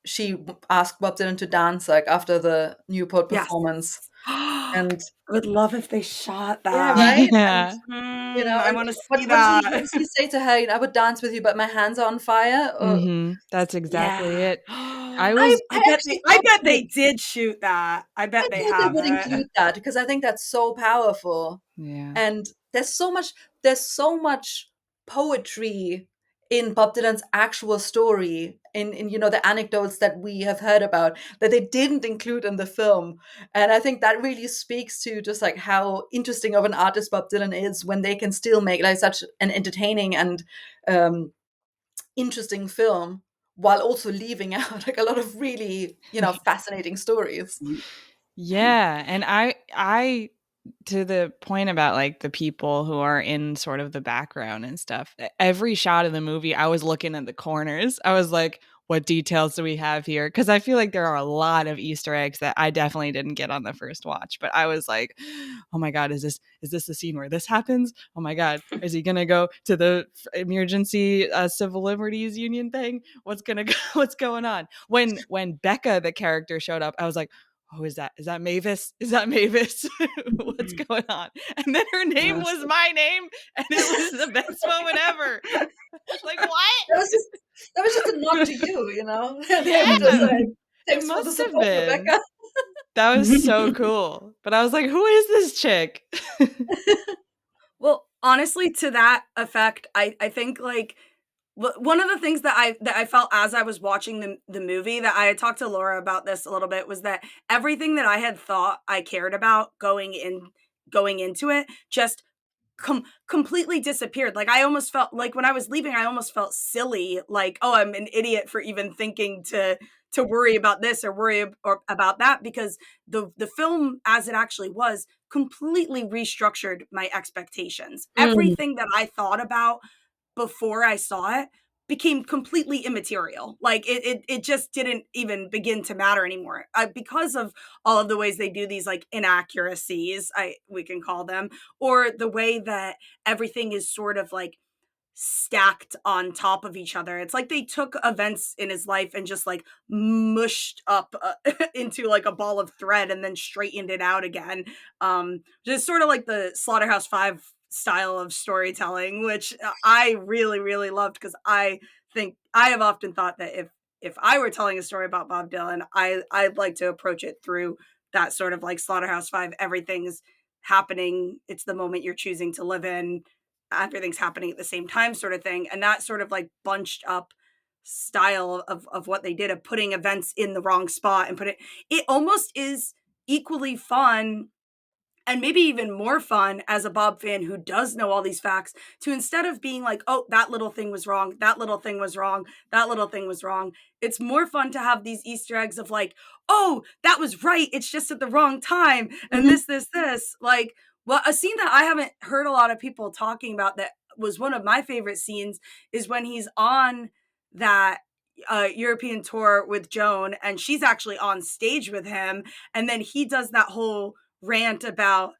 she asked Bob Dylan to dance like after the Newport Yes. performance, I and would love if they shot yeah, that. right, and Yeah. I and want to what see what does that. he say to her? I would dance with you, but my hands are on fire. Or That's exactly Yeah. it. I I was I actually I thought bet they did shoot that. I bet I they thought they have would it. include that because I think that's so powerful. yeah. And there's so much poetry in Bob Dylan's actual story, in the anecdotes that we have heard about that they didn't include in the film. And I think that really speaks to just like how interesting of an artist Bob Dylan is when they can still make like such an entertaining and um, interesting film while also leaving out like a lot of really fascinating stories. Yeah, and I to the point about like the people who are in sort of the background and stuff. Every shot of the movie, I was looking at the corners. I was like, what details do we have here? Because I feel like there are a lot of Easter eggs that I definitely didn't get on the first watch. But I was like, oh my god, is this the scene where this happens? Oh my god, is he gonna go to the emergency civil liberties union thing? What's going on? When Becca the character showed up, I was like, oh, is that Mavis? Is that Mavis? What's going on? And then her name was my name, and it was the best moment ever. Like, what? That was just a nod to you, They were just Yeah, like, it thanks for the must have support, been. Rebecca. That was so cool. But I was like, who is this chick? Well, honestly, to that effect, I think like one of the things that I felt as I was watching the movie, that I had talked to Laura about this a little bit, was that everything that I had thought I cared about going into it just completely disappeared. Like, I almost felt like when I was leaving, I almost felt silly, like, oh, I'm an idiot for even thinking to worry about this or or about that, because the film as it actually was completely restructured my expectations. Mm, Everything that I thought about before I saw it became completely immaterial. Like, it just didn't even begin to matter anymore, because of all of the ways they do these like inaccuracies, we can call them, or the way that everything is sort of like stacked on top of each other. It's like they took events in his life and just like mushed up into like a ball of thread and then straightened it out again. Just sort of like the Slaughterhouse Five style of storytelling, which I really, really loved, because I think I have often thought that if I were telling a story about Bob Dylan, I'd like to approach it through that sort of like Slaughterhouse Five. Everything's happening. It's the moment you're choosing to live in. Everything's happening at the same time, sort of thing. And that sort of like bunched up style of what they did, of putting events in the wrong spot and it almost is equally fun, and maybe even more fun as a Bob fan who does know all these facts, to, instead of being like, oh, that little thing was wrong, that little thing was wrong, that little thing was wrong, it's more fun to have these Easter eggs of like, oh, that was right, it's just at the wrong time, and mhm, this. Like, well, a scene that I haven't heard a lot of people talking about that was one of my favorite scenes is when he's on that European tour with Joan, and she's actually on stage with him, and then he does that whole rant about,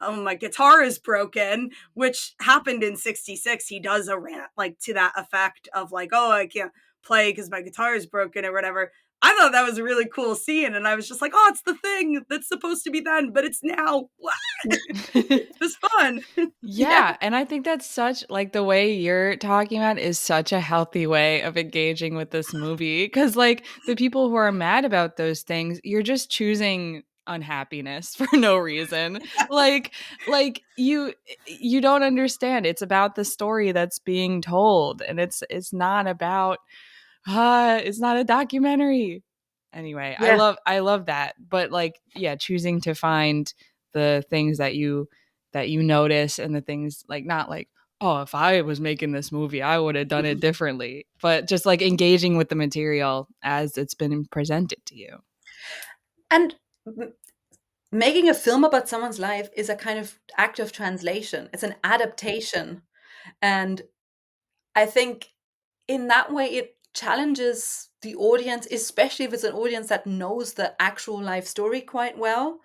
oh, my guitar is broken, which happened in 66. He does a rant like to that effect of like, oh, I can't play because my guitar is broken or whatever. I thought that was a really cool scene, and I was just like, oh, it's the thing that's supposed to be then, but it's now. What? It was fun. Yeah, and I think that's such like the way you're talking about is such a healthy way of engaging with this movie because like the people who are mad about those things, you're just choosing unhappiness for no reason. Like you don't understand. It's about the story that's being told and it's not about it's not a documentary. Anyway, Yeah. I love that. But like yeah, choosing to find the things that you notice and the things like not like oh if I was making this movie I would have done it differently but just like engaging with the material as it's been presented to you. And making a film about someone's life is a kind of act of translation. It's an adaptation. And I think in that way, it challenges the audience, especially if it's an audience that knows the actual life story quite well,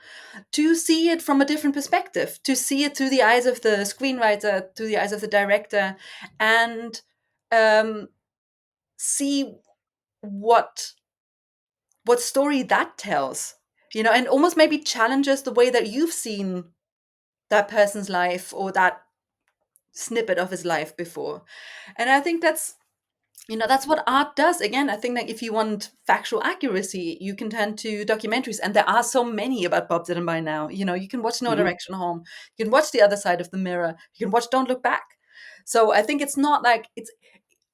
to see it from a different perspective, to see it through the eyes of the screenwriter, through the eyes of the director, and um, see what story that tells, and almost maybe challenges the way that you've seen that person's life or that snippet of his life before. And I think that's what art does. Again, I think that if you want factual accuracy, you can turn to documentaries, and there are so many about Bob Dylan by now. You can watch No Direction Home, you can watch The Other Side of the Mirror, you can watch Don't Look Back. So I think it's not like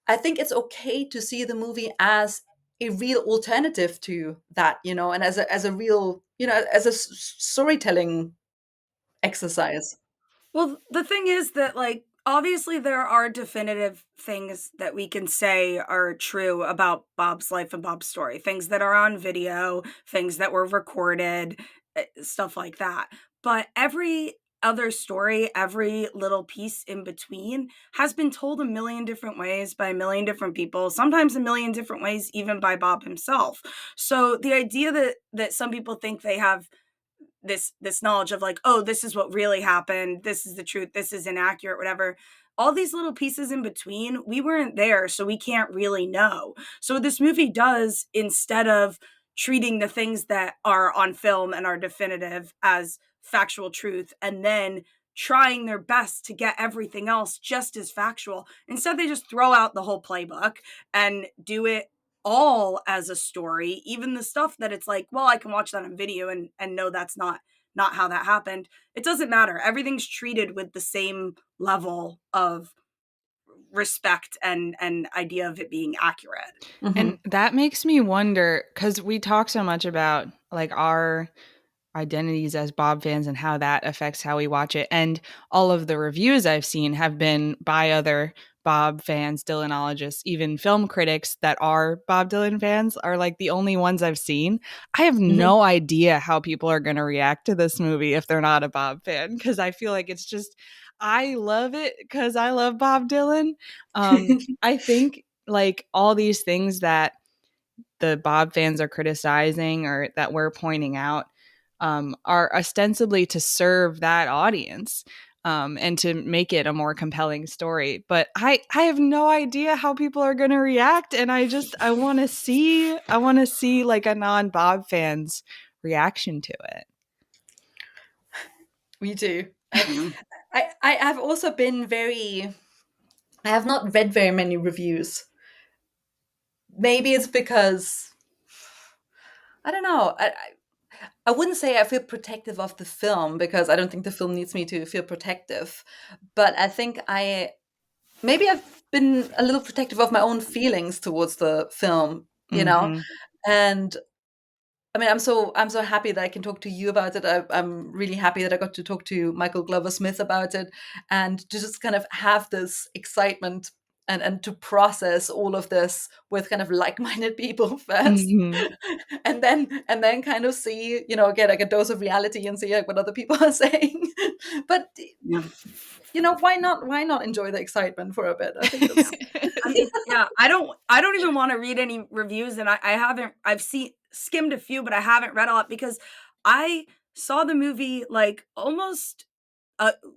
I think it's okay to see the movie as a real alternative to that, and as a real, as a storytelling exercise. Well, the thing is that, like, obviously there are definitive things that we can say are true about Bob's life and Bob's story. Things that are on video, things that were recorded, stuff like that. But every other story, every little piece in between has been told a million different ways by a million different people, sometimes a million different ways even by Bob himself. So the idea that some people think they have this knowledge of like, oh, this is what really happened, this is the truth, this is inaccurate, whatever, all these little pieces in between, we weren't there, so we can't really know. So what this movie does, instead of treating the things that are on film and are definitive as factual truth and then trying their best to get everything else just as factual, instead they just throw out the whole playbook and do it all as a story, even the stuff that it's like, well, I can watch that on video and know that's not how that happened. It doesn't matter. Everything's treated with the same level of respect and idea of it being accurate. And that makes me wonder because we talk so much about like our identities as Bob fans and how that affects how we watch it. And all of the reviews I've seen have been by other Bob fans, Dylanologists, even film critics that are Bob Dylan fans are like the only ones I've seen. I have no idea how people are going to react to this movie if they're not a Bob fan because I feel like it's just, I love it because I love Bob Dylan. I think like all these things that the Bob fans are criticizing or that we're pointing out are ostensibly to serve that audience and to make it a more compelling story. But I have no idea how people are going to react, and I want to see like a non-Bob fan's reaction to it. Me too. I have also been I have not read very many reviews. Maybe it's because I don't know. I wouldn't say I feel protective of the film because I don't think the film needs me to feel protective. But I think maybe I've been a little protective of my own feelings towards the film, and I mean, I'm so happy that I can talk to you about it. I'm really happy that I got to talk to Michael Glover Smith about it, and to just kind of have this excitement and to process all of this with kind of like-minded people first, and then kind of see, get like a dose of reality and see like what other people are saying. But why not enjoy the excitement for a bit? I think that's. I mean, yeah, I don't even want to read any reviews, and I've skimmed a few, but I haven't read a lot because I saw the movie like almost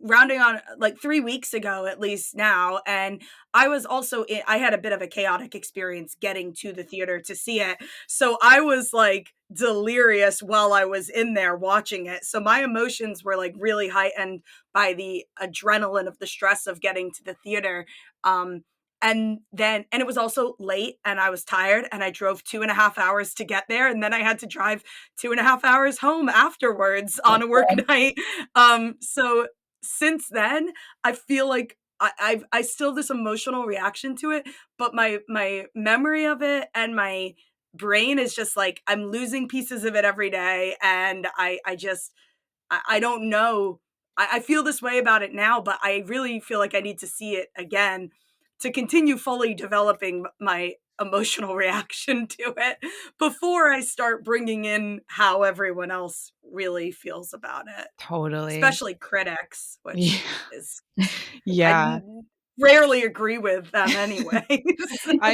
rounding on like 3 weeks ago at least now, and I was also I had a bit of a chaotic experience getting to the theater to see it, so I was like delirious while I was in there watching it, so my emotions were like really heightened by the adrenaline of the stress of getting to the theater. And it was also late and I was tired and I drove 2.5 hours to get there, and then I had to drive 2.5 hours home afterwards on a work night. So since then, I feel like I still have this emotional reaction to it, but my memory of it and my brain is just like I'm losing pieces of it every day, and I don't know. I feel this way about it now, but I really feel like I need to see it again to continue fully developing my emotional reaction to it before I start bringing in how everyone else really feels about it. Totally. Especially critics, which is yeah. I rarely agree with them anyways.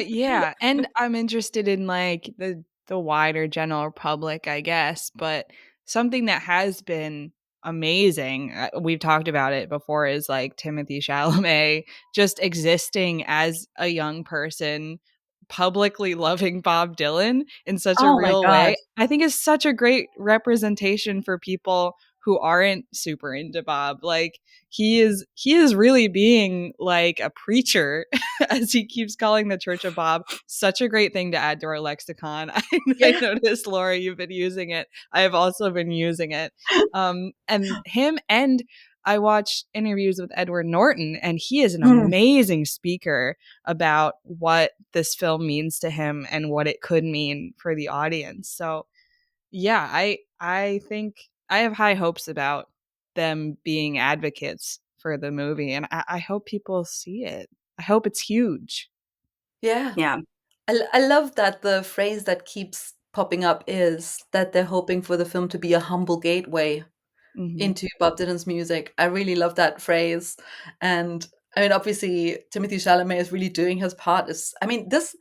Yeah, and I'm interested in like the wider general public, I guess, but something that has been amazing, we've talked about it before, is like Timothée Chalamet just existing as a young person, publicly loving Bob Dylan in such a Oh my real God. way. I think is such a great representation for people who aren't super into Bob. Like he is really being like a preacher, as he keeps calling the Church of Bob. Such a great thing to add to our lexicon. I noticed, Laura, you've been using it. I have also been using it. And him, and I watched interviews with Edward Norton, and he is an amazing speaker about what this film means to him and what it could mean for the audience. So yeah, I think I have high hopes about them being advocates for the movie, and I hope people see it. I hope it's huge. Yeah. Yeah. I love that the phrase that keeps popping up is that they're hoping for the film to be a humble gateway into Bob Dylan's music. I really love that phrase. And I mean, obviously, Timothée Chalamet is really doing his part. I mean, this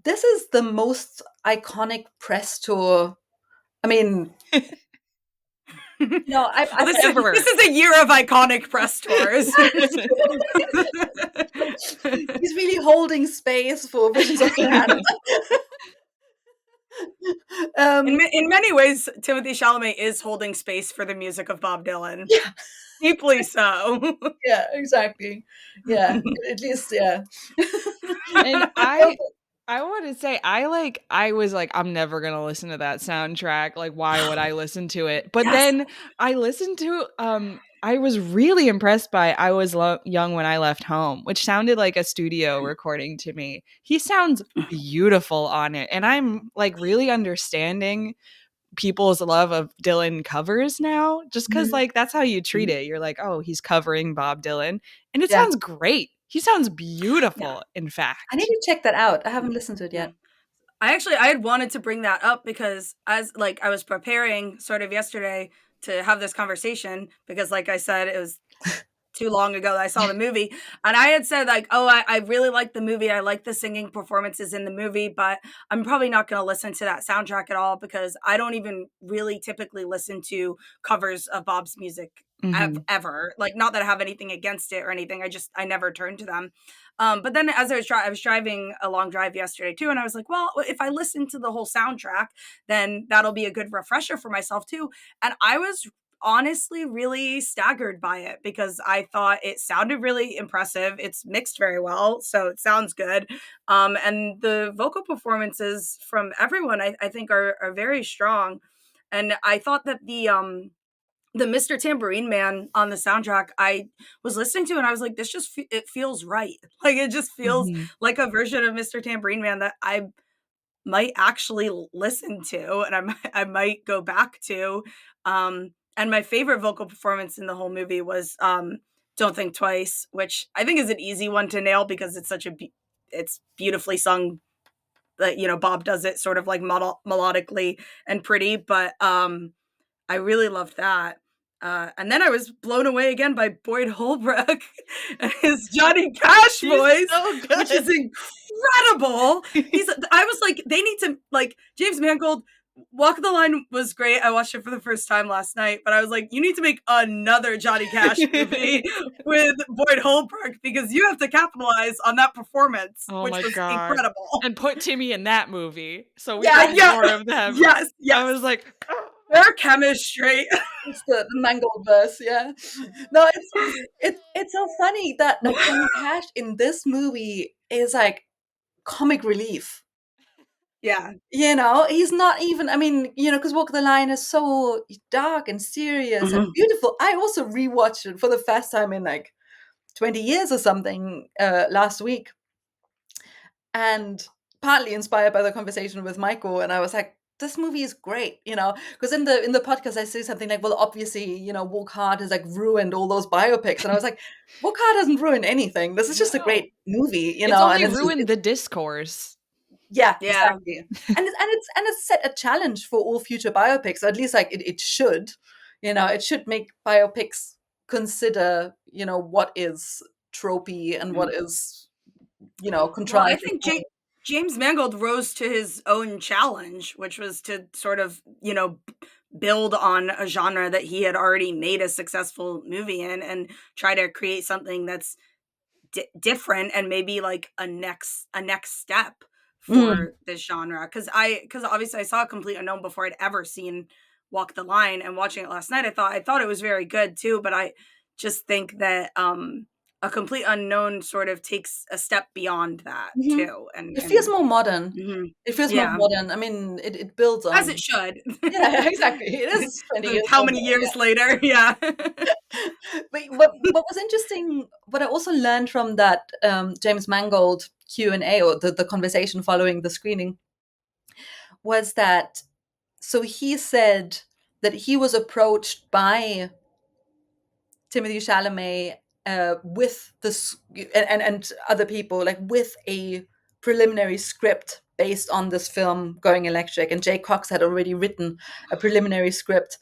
is the most iconic press tour. I mean, no, this is a year of iconic press tours. He's really holding space for Visions of Manhattan. In many ways, Timothée Chalamet is holding space for the music of Bob Dylan. Yeah. Deeply so. Yeah, exactly. Yeah, at least, yeah. And I want to say, I was like, I'm never going to listen to that soundtrack. Like, why would I listen to it? But then I listened to, I was really impressed by I Was Young When I Left Home, which sounded like a studio recording to me. He sounds beautiful on it. And I'm like really understanding people's love of Dylan covers now, just because like that's how you treat it. You're like, oh, he's covering Bob Dylan. And it sounds great. He sounds beautiful, in fact. I need to check that out. I haven't listened to it yet. I had wanted to bring that up because as like I was preparing sort of yesterday to have this conversation, because like I said, it was too long ago that I saw the movie, and I had said like, oh, I really like the movie. I like the singing performances in the movie, but I'm probably not going to listen to that soundtrack at all because I don't even really typically listen to covers of Bob's music ever. Like, not that I have anything against it or anything. I never turned to them. But then as I was driving a long drive yesterday too, and I was like, well, if I listen to the whole soundtrack, then that'll be a good refresher for myself too. And I was honestly really staggered by it because I thought it sounded really impressive. It's mixed very well, so it sounds good. And the vocal performances from everyone, I think, are very strong. And I thought that the Mr. Tambourine Man on the soundtrack I was listening to, and I was like, this just it feels right. Like it just feels like a version of Mr. Tambourine Man that I might actually listen to, and I might go back to. And my favorite vocal performance in the whole movie was Don't Think Twice, which I think is an easy one to nail because it's such it's beautifully sung. That, you know, Bob does it sort of like melodically and pretty, but I really loved that. And then I was blown away again by Boyd Holbrook and his Johnny Cash voice, which is incredible. I was like, they need to, like, James Mangold Walk the Line was great. I watched it for the first time last night, but I was like, you need to make another Johnny Cash movie with Boyd Holbrook because you have to capitalize on that performance, which was incredible. And put Timmy in that movie, so we got more of them. Yes. I was like, their chemistry. It's the Mangold verse, yeah. No, it's so funny that like Johnny Cash in this movie is like comic relief. Yeah. You know, he's not even, I mean, you know, because Walk the Line is so dark and serious and beautiful. I also rewatched it for the first time in like 20 years or something last week. And partly inspired by the conversation with Michael. And I was like, this movie is great, you know, because in the podcast I say something like, well, obviously, you know, Walk Hard has like ruined all those biopics, and I was like, Walk Hard hasn't ruined anything. This is just a great movie, you know, and it's ruined the discourse. Yeah, exactly. and it's set a challenge for all future biopics, or at least like it should, you know, it should make biopics consider, you know, what is tropey and what is, you know, contrived. Well, I think James Mangold rose to his own challenge, which was to sort of, you know, build on a genre that he had already made a successful movie in and try to create something that's different and maybe like a next step for this genre. Because obviously I saw Complete Unknown before I'd ever seen Walk the Line, and watching it last night, I thought it was very good too, but I just think that A Complete Unknown sort of takes a step beyond that too, and it feels more modern. It feels more modern. I mean, it builds on, as it should. Yeah, exactly. It is 20 years. How many years later? Yeah. But what was interesting, what I also learned from that James Mangold Q&A, or the conversation following the screening, was that, so he said that he was approached by Timothée Chalamet with this and other people, like with a preliminary script based on this film Going Electric, and Jay Cox had already written a preliminary script,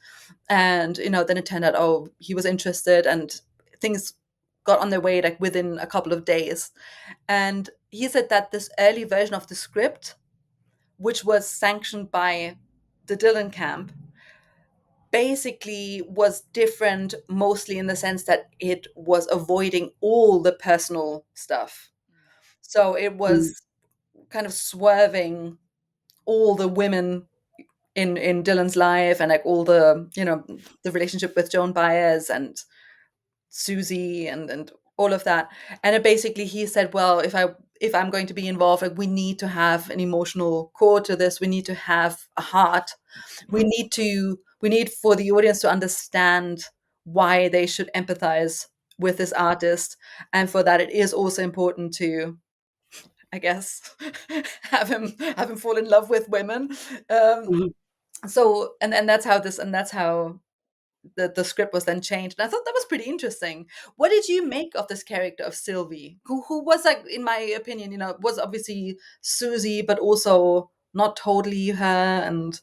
and you know, then it turned out, oh, he was interested, and things got on their way like within a couple of days. And he said that this early version of the script, which was sanctioned by the Dylan camp, basically was different, mostly in the sense that it was avoiding all the personal stuff. So it was kind of swerving all the women in Dylan's life, and like all the, you know, the relationship with Joan Baez and Susie and all of that. And it basically, he said, well, if I'm going to be involved, like, we need to have an emotional core to this. We need to have a heart. We need for the audience to understand why they should empathize with this artist. And for that, it is also important to, I guess, have him fall in love with women. So, and that's how the script was then changed. And I thought that was pretty interesting. What did you make of this character of Sylvie, who was, like, in my opinion, you know, was obviously Susie, but also not totally her, and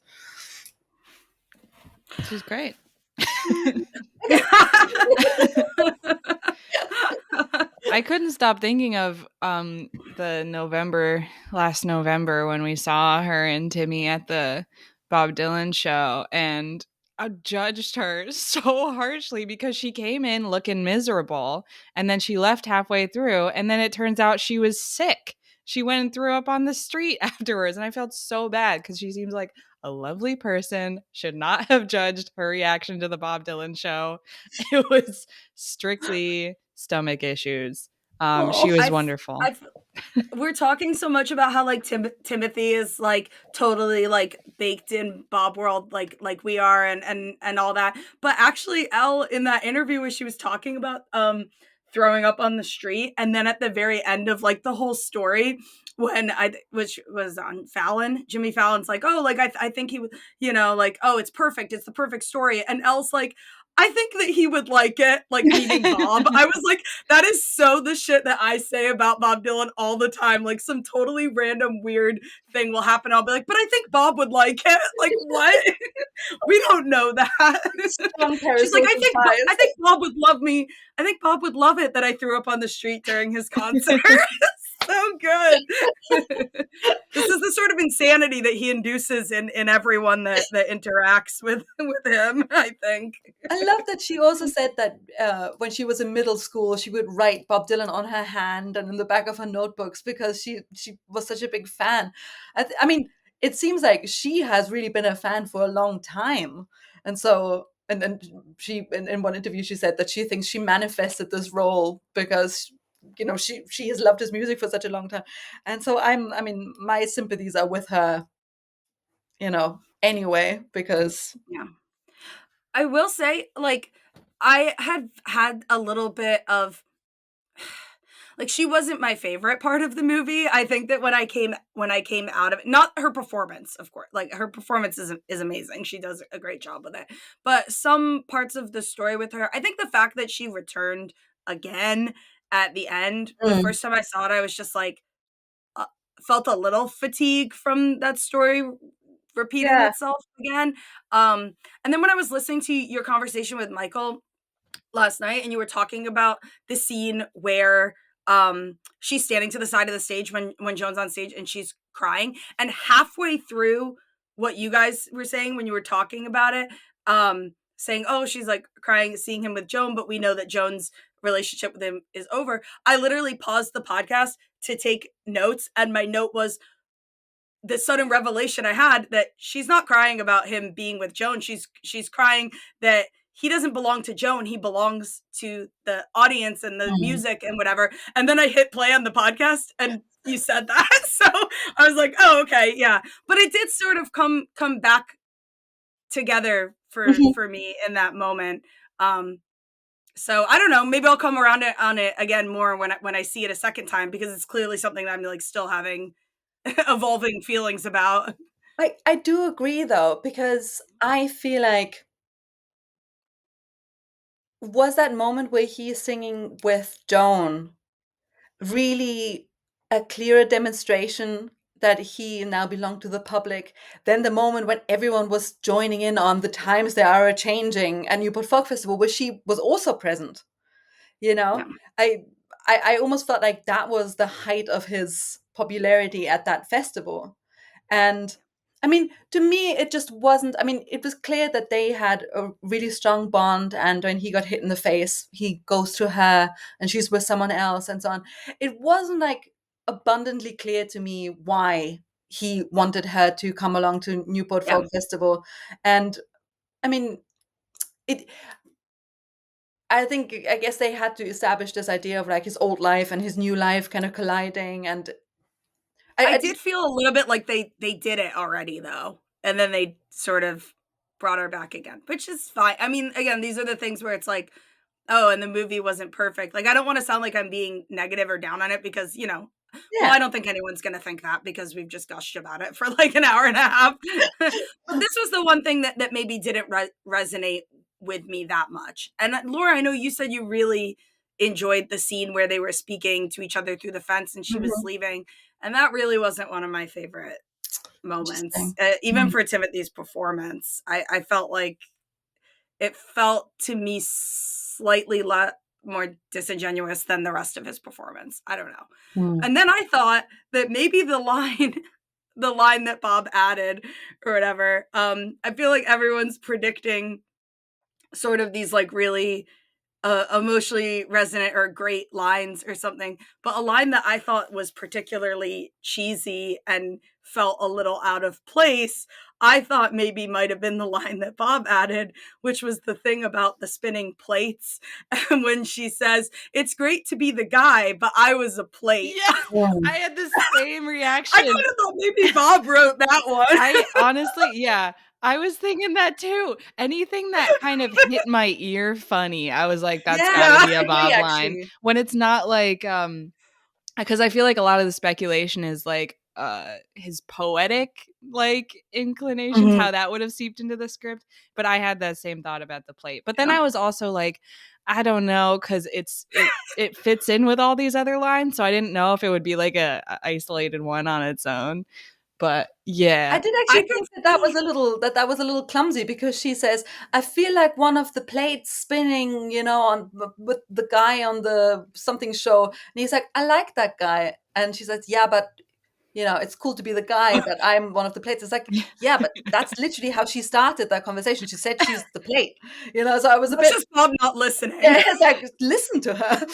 she's great. I couldn't stop thinking of the last November, when we saw her and Timmy at the Bob Dylan show, and I judged her so harshly because she came in looking miserable, and then she left halfway through, and then it turns out she was sick. She went and threw up on the street afterwards, and I felt so bad because she seems like a lovely person, should not have judged her reaction to the Bob Dylan show. It was strictly stomach issues. She was wonderful. We're talking so much about how like Timothy is like totally like baked in Bob world, like we are, and all that. But actually, Elle, in that interview where she was talking about throwing up on the street, and then at the very end of like the whole story, which was on Fallon, Jimmy Fallon's like, oh, like I think he would, you know, like, oh, it's perfect, it's the perfect story, and Elle's like, I think that he would like it, like meeting Bob. I was like, that is so the shit that I say about Bob Dylan all the time. Like, some totally random weird thing will happen. I'll be like, but I think Bob would like it. Like, what? We don't know that. She's like, I think Bob would love me. I think Bob would love it that I threw up on the street during his concert. so good. This is the sort of insanity that he induces in everyone that interacts with him, I think. I love that she also said that when she was in middle school, she would write Bob Dylan on her hand and in the back of her notebooks because she was such a big fan. I mean, it seems like she has really been a fan for a long time, and so and she in one interview she said that she thinks she manifested this role because she has loved his music for such a long time, and so I mean, my sympathies are with her, anyway, because Yeah. I will say, like, I had a little bit of, like, she wasn't my favorite part of the movie. I think that when I came out of it, not her performance, of course, like her performance is amazing. She does a great job with it. But some parts of the story with her, I think the fact that she returned again at the end, the first time I saw it, I was just like, uh, felt a little fatigue from that story repeating yeah. itself again. And then when I was listening to your conversation with Michael last night and you were talking about the scene where she's standing to the side of the stage when Joan's on stage and she's crying, and halfway through what you guys were saying when you were talking about it, saying, oh, she's like crying seeing him with Joan, but we know that Joan's relationship with him is over. I literally paused the podcast to take notes, and my note was the sudden revelation I had that she's not crying about him being with Joan. She's crying that he doesn't belong to Joan. He belongs to the audience and the music and whatever. And then I hit play on the podcast and you said that. So I was like, oh, okay. Yeah. But it did sort of come back together for me in that moment. So I don't know, maybe I'll come around on it again more when I see it a second time, because it's clearly something that I'm like still having evolving feelings about. I do agree though, because I feel like, was that moment where he's singing with Joan really a clearer demonstration that he now belonged to the public than the moment when everyone was joining in on the times they are changing and Newport Folk Festival, where she was also present? Yeah. I I almost felt like that was the height of his popularity at that festival. And I mean, to me, it just wasn't. I mean, it was clear that they had a really strong bond. And when he got hit in the face, he goes to her and she's with someone else and so on. It wasn't like abundantly clear to me why he wanted her to come along to Newport Yeah. Folk Festival. And I mean, it. I guess they had to establish this idea of like his old life and his new life kind of colliding. And I I did feel a little bit like they did it already though, and then they sort of brought her back again, which is fine. I mean, again, these are the things where it's like, oh, and the movie wasn't perfect. Like, I don't want to sound like I'm being negative or down on it because, well, yeah. I don't think anyone's going to think that because we've just gushed about it for like an hour and a half. But this was the one thing that maybe didn't resonate with me that much. And Laura, I know you said you really enjoyed the scene where they were speaking to each other through the fence and she was Mhm. leaving. And that really wasn't one of my favorite moments, Interesting. even Mhm. for Timothy's performance. I felt like it felt to me slightly more disingenuous than the rest of his performance. I don't know. Mm. And then I thought that maybe the line the line that Bob added or whatever, I feel like everyone's predicting sort of these like really emotionally resonant or great lines or something. But a line that I thought was particularly cheesy and felt a little out of place, I thought maybe might have been the line that Bob added, which was the thing about the spinning plates. And when she says, it's great to be the guy, but I was a plate. Yeah, Mm. I had the same I reaction. kind of thought maybe Bob wrote that one. I honestly, yeah, I was thinking that too. Anything that kind of hit my ear funny, I was like, that's Yeah, gotta Yeah. be I a agree, Bob line. actually. When it's not like, because I feel like a lot of the speculation is like his poetic like inclinations, Mhm. how that would have seeped into the script. But I had that same thought about the plate. But then Yeah. I was also like, I don't know, because it fits in with all these other lines, so I didn't know if it would be like a isolated one on its own. But yeah, I did I actually could think that was see. a little clumsy, because she says, "I feel like one of the plates spinning, with the guy on the something show," and he's like, "I like that guy," and she says, "Yeah, but it's cool to be the guy, but I'm one of the plates." It's like, yeah, but that's literally how she started that conversation. She said she's the plate, so I was a That's bit, just Bob not listening. yeah, it's like, listen to her.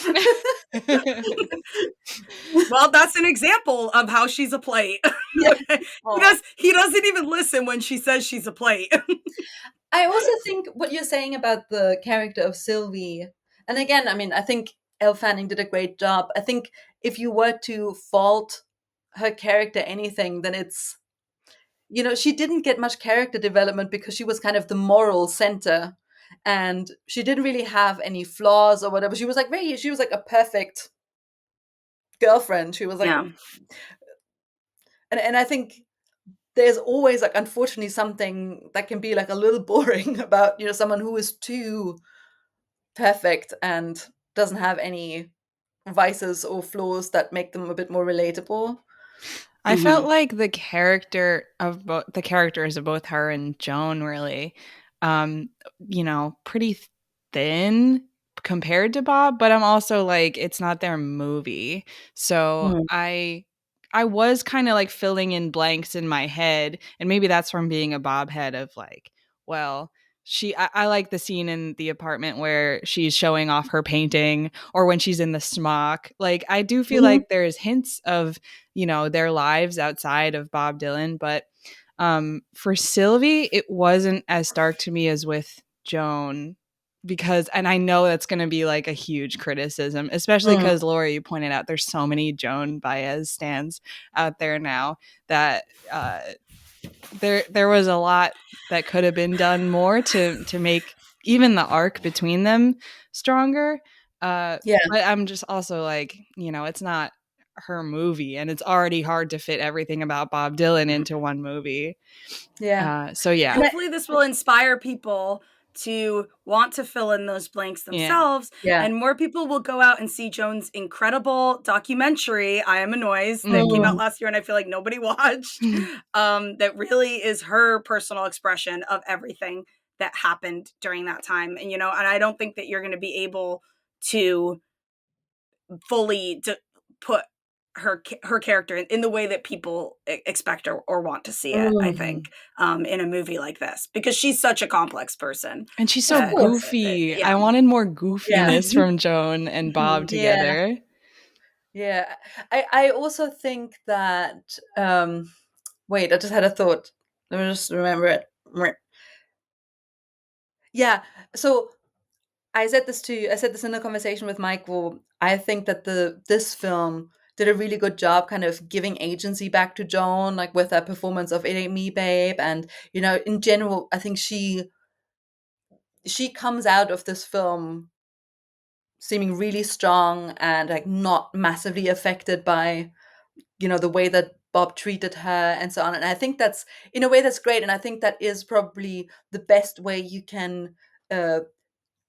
Well, that's an example of how she's a plate. Yeah. He doesn't even listen when she says she's a plate. I also think what you're saying about the character of Sylvie, and again, I mean, I think Elle Fanning did a great job. I think if you were to fault her character anything, then it's, she didn't get much character development because she was kind of the moral center, and she didn't really have any flaws or whatever. She was like a perfect girlfriend. She was like, Yeah. and I think there's always, like, unfortunately, something that can be like a little boring about, someone who is too perfect and doesn't have any vices or flaws that make them a bit more relatable. I felt like the characters of both her and Joan really, um, pretty thin compared to Bob, but I'm also like, it's not their movie. So Mm. I was kind of like filling in blanks in my head, and maybe that's from being a Bob head of like, well, I like the scene in the apartment where she's showing off her painting, or when she's in the smock. Like, I do feel Mhm. like there's hints of, their lives outside of Bob Dylan, but for Sylvie, it wasn't as stark to me as with Joan, because, and I know that's going to be like a huge criticism, especially Mm. because Laura, you pointed out there's so many Joan Baez stands out there now that there was a lot that could have been done more to make even the arc between them stronger. Yeah, But I'm just also like, it's not her movie, and it's already hard to fit everything about Bob Dylan into one movie. yeah. So yeah, And Hopefully this will inspire people to want to fill in those blanks yeah. themselves, Yeah. and more people will go out and see Joan's incredible documentary, I Am a Noise, that came out Mm. last year and I feel like nobody watched. That really is her personal expression of everything that happened during that time. And and I don't think that you're going to be able to fully put her character in the way that people expect or want to see it, I Mhm. think, in a movie like this, because she's such a complex person. And she's Of so that, course. goofy. yeah. I wanted more Yeah. goofiness from Joan and Bob Yeah. together. Yeah. I also think that, wait, I just had a thought. Let me just remember it. Yeah. So I said this in a conversation with Michael. I think that this film did a really good job kind of giving agency back to Joan, like with that performance of "It Ain't Me, Babe," and in general, I think she comes out of this film seeming really strong and like not massively affected by the way that Bob treated her and so on. And I think that's, in a way, that's great, and I think that is probably the best way you can uh,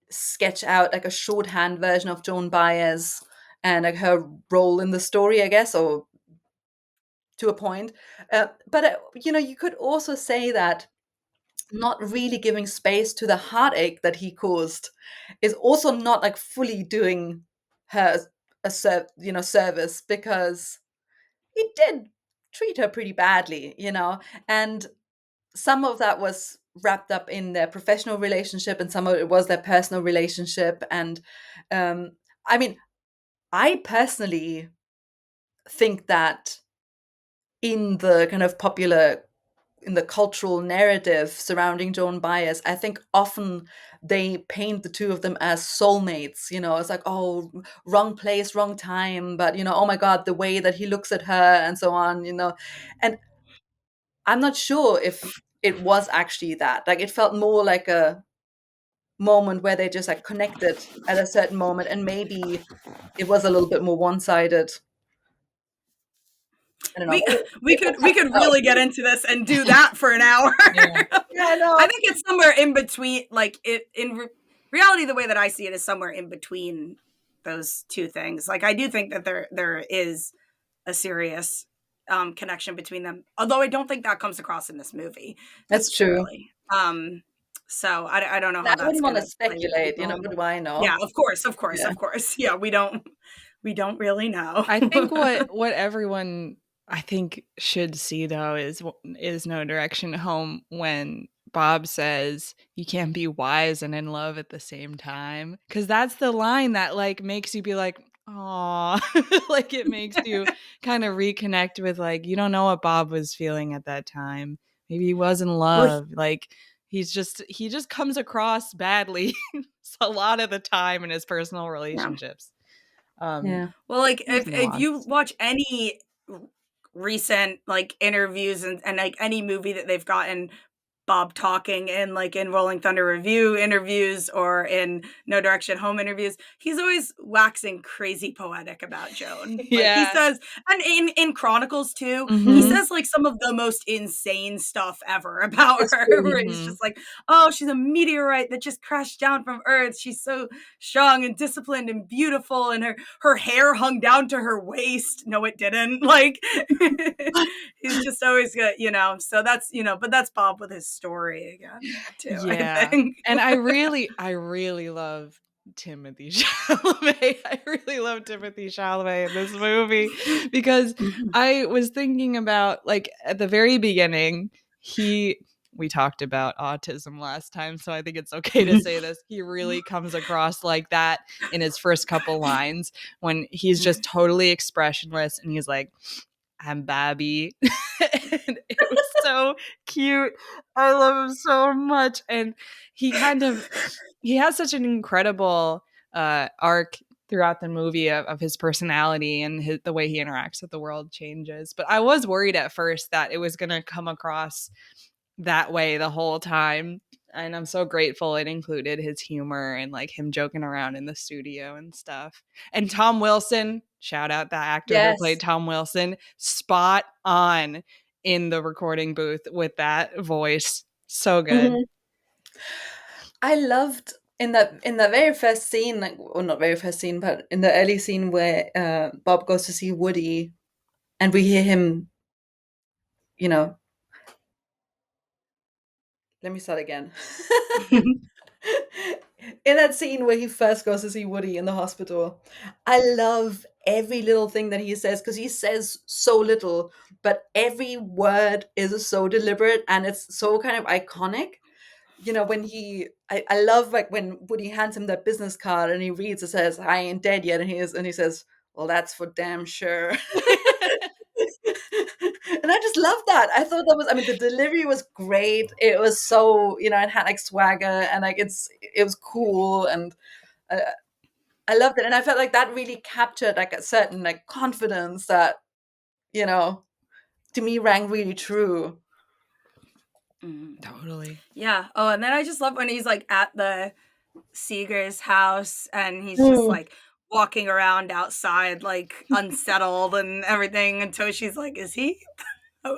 sketch out like a shorthand version of Joan Baez and like her role in the story, I guess, or to a point. But you could also say that not really giving space to the heartache that he caused is also not like fully doing her service, because he did treat her pretty badly, and some of that was wrapped up in their professional relationship, and some of it was their personal relationship. And um, I mean, I personally think that in the kind of popular, in the cultural narrative surrounding Joan Baez, I think often they paint the two of them as soulmates. It's like, oh, wrong place, wrong time, but oh my God, the way that he looks at her and so on. And I'm not sure if it was actually that. Like, it felt more like a moment where they just like connected at a certain moment, and maybe it was a little bit more one-sided. I don't know. we we Maybe could we'll we talk could about. really get into this and do that for an hour. Yeah. Yeah, I know. I think it's somewhere in between, like reality, the way that I see it is somewhere in between those two things. Like, I do think that there is a serious connection between them. Although I don't think that comes across in this movie That's true. necessarily. So I don't know And how I that's wouldn't want going to to play with speculate, people. what do I know? Yeah, of course, of course, Yeah. of course. Yeah, we don't really know. I think what everyone I think should see though is No Direction Home when Bob says you can't be wise and in love at the same time, because that's the line that like makes you be like, "Aw," like it makes you kind of reconnect with like you don't know what Bob was feeling at that time. Maybe he was in Well, love. Like he just comes across badly a lot of the time in his personal yeah. relationships. Um, Yeah. Well, like he's if you nuanced. watch any recent like interviews and like any movie that they've gotten Bob talking in like in Rolling Thunder Review interviews or in No Direction Home interviews, he's always waxing crazy poetic about Joan. Like he Yeah. says, and in Chronicles too, he Mhm. says like some of the most insane stuff ever about It's her, true. where he's Mhm. just like, oh, she's a meteorite that just crashed down from Earth. She's so strong and disciplined and beautiful, and her hair hung down to her waist. No, it didn't. Like he's just always good, So that's but that's Bob with his story again, too, I Yeah. think. And I really love Timothée Chalamet. I really love Timothée Chalamet in this movie because Mhm. I was thinking about like at the very beginning, we talked about autism last time, so I think it's okay to say this. He really comes across like that in his first couple lines when he's just totally expressionless and he's like, I'm Bobby. And it was so cute. I love him so much. And he has such an incredible arc throughout the movie of his personality and the way he interacts with the world changes. But I was worried at first that it was going to come across that way the whole time. And I'm so grateful it included his humor and like him joking around in the studio and stuff. And Tom Wilson, shout out the actor who played Yes. Tom Wilson, spot on in the recording booth with that voice. So good. Mhm. I loved in the very first scene, like, or not very first scene, but in the early scene where Bob goes to see Woody, and we hear him, you know. Let me start again. In that scene where he first goes to see Woody in the hospital, I love every little thing that he says because he says so little, but every word is so deliberate and it's so kind of iconic. When I love like when Woody hands him that business card and he reads, it says, I ain't dead yet. And he says, well, that's for damn sure. And I just love that. I thought that was, I mean, the delivery was great. It was so, it had like swagger and like it was cool. And uh, I loved it. And I felt like that really captured like a certain like confidence that, you know, to me rang really true. Totally. Yeah. Oh, and then I just love when he's like at the Seeger's house and he's just Mm. like walking around outside, like unsettled and everything. And Toshi's like, is he all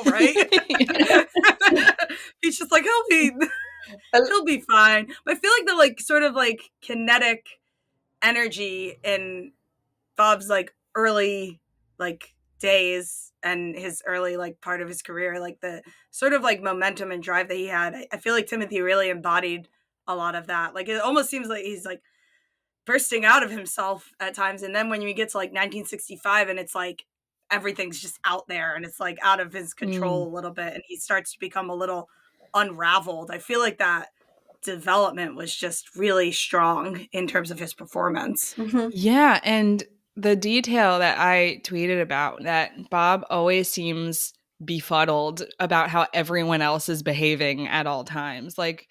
right? He's just like, he'll be fine. But I feel like the like sort of like kinetic energy in Bob's like early like days and his early like part of his career, like the sort of like momentum and drive that he had. I feel like Timothée really embodied a lot of that. Like it almost seems like he's like bursting out of himself at times. And then when you get to like 1965 and it's like everything's just out there and it's like out of his control a little bit and he starts to become a little unraveled. I feel like that development was just really strong in terms of his performance. Mhm. Yeah, and the detail that I tweeted about that Bob always seems befuddled about how everyone else is behaving at all times. Like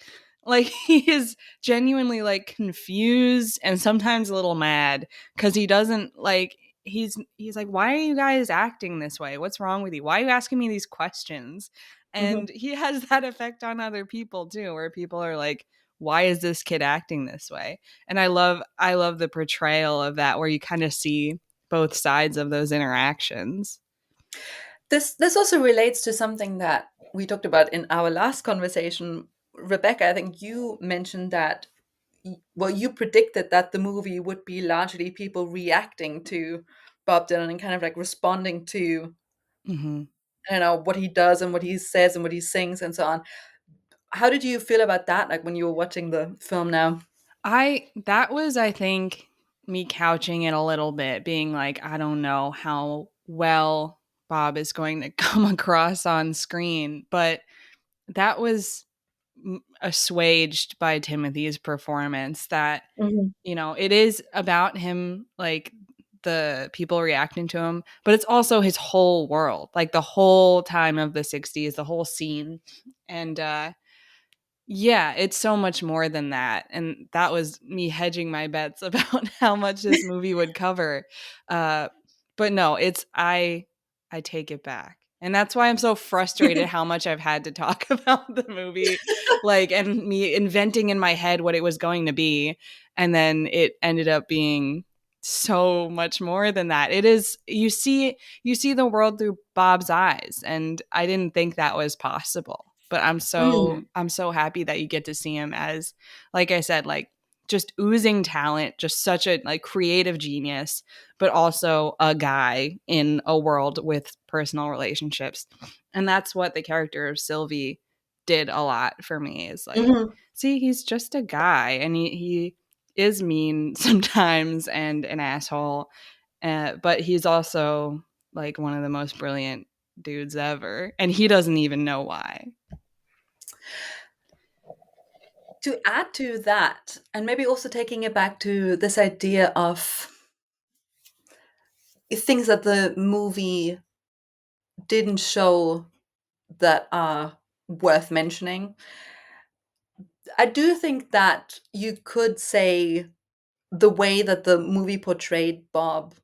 he is genuinely like confused and sometimes a little mad cuz he doesn't like he's like, why are you guys acting this way? What's wrong with you? Why are you asking me these questions? Mhm. And he has that effect on other people too, where people are like, why is this kid acting this way? And I love the portrayal of that where you kind of see both sides of those interactions. This also relates to something that we talked about in our last conversation. Rebecca, I think you mentioned that well, you predicted that the movie would be largely people reacting to Bob Dylan and kind of like responding to Mm-hmm. I don't know what he does and what he says and what he sings and so on. How did you feel about that, like when you were watching the film now? That was, I think, me couching it a little bit, being like, I don't know how well Bob is going to come across on screen, but that was assuaged by Timothy's performance. That, Mhm. you know, it is about him, like the people reacting to him, but it's also his whole world, like the whole time of the 60s, the whole scene. And yeah, it's so much more than that. And that was me hedging my bets about how much this movie would cover. Uh, but no, I take it back. And that's why I'm so frustrated how much I've had to talk about the movie, like, and me inventing in my head what it was going to be. And then it ended up being so much more than that. It is, you see the world through Bob's eyes, and I didn't think that was possible. But Mm. I'm so happy that you get to see him as, like I said, like just oozing talent, just such a like creative genius, but also a guy in a world with personal relationships. And that's what the character of Sylvie did a lot for me, is like, Mhm. see, he's just a guy, and he is mean sometimes and an asshole, but he's also like one of the most brilliant dudes ever, and he doesn't even know why. To add to that, and maybe also taking it back to this idea of things that the movie didn't show that are worth mentioning, I do think that you could say the way that the movie portrayed Bob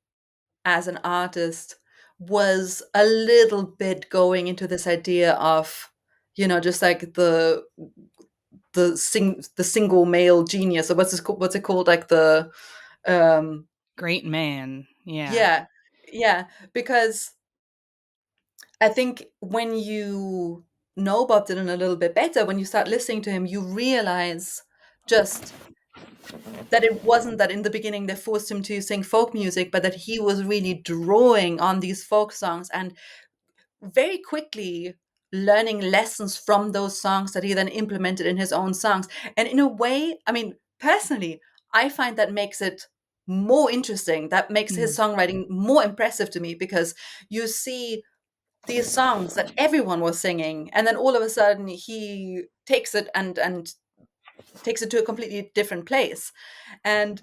as an artist was a little bit going into this idea of, just like the single male genius, or what's it called, like the um Great man. Yeah. yeah, yeah, because I think when you know Bob Dylan a little bit better, when you start listening to him, you realize just that it wasn't that in the beginning they forced him to sing folk music, but that he was really drawing on these folk songs and very quickly learning lessons from those songs that he then implemented in his own songs. And in a way, I mean, personally, I find that makes it more interesting. That makes his Mm. songwriting more impressive to me, because you see these songs that everyone was singing, and then all of a sudden he takes it and takes it to a completely different place. And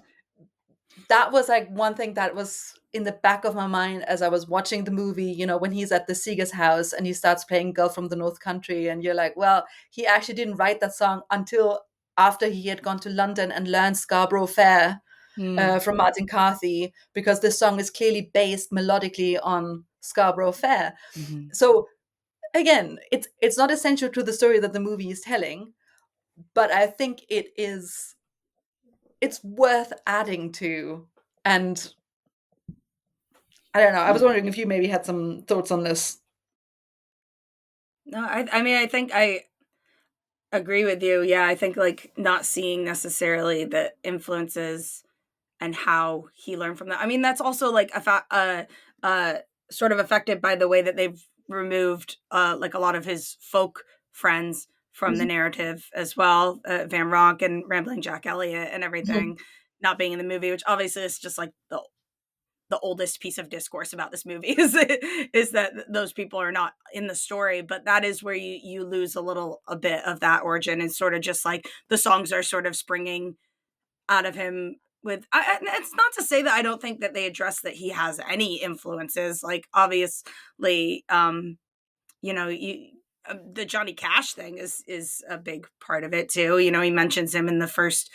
that was like one thing that was in the back of my mind as I was watching the movie, when he's at the Seeger's house and he starts playing Girl from the North Country, and you're like, well, he actually didn't write that song until after he had gone to London and learned Scarborough Fair Mm. from Martin Carthy, because this song is clearly based melodically on Scarborough Fair. Mm-hmm. So again, it's not essential to the story that the movie is telling, but I think it's worth adding to. And I don't know. I was wondering if you maybe had some thoughts on this. No, I mean, I think I agree with you. Yeah, I think like not seeing necessarily the influences and how he learned from that. I mean, that's also like sort of affected by the way that they've removed like a lot of his folk friends from the Mhm, narrative as well. Van Ronk and Rambling Jack Elliott and mhm, everything not being in the movie, which obviously is just like the oldest piece of discourse about this movie is that those people are not in the story, but that is where you lose a bit of that origin, and sort of just like the songs are sort of springing out of him with it's not to say that I don't think that they address that he has any influences, like obviously you know you the Johnny Cash thing is a big part of it too. You know, he mentions him in the first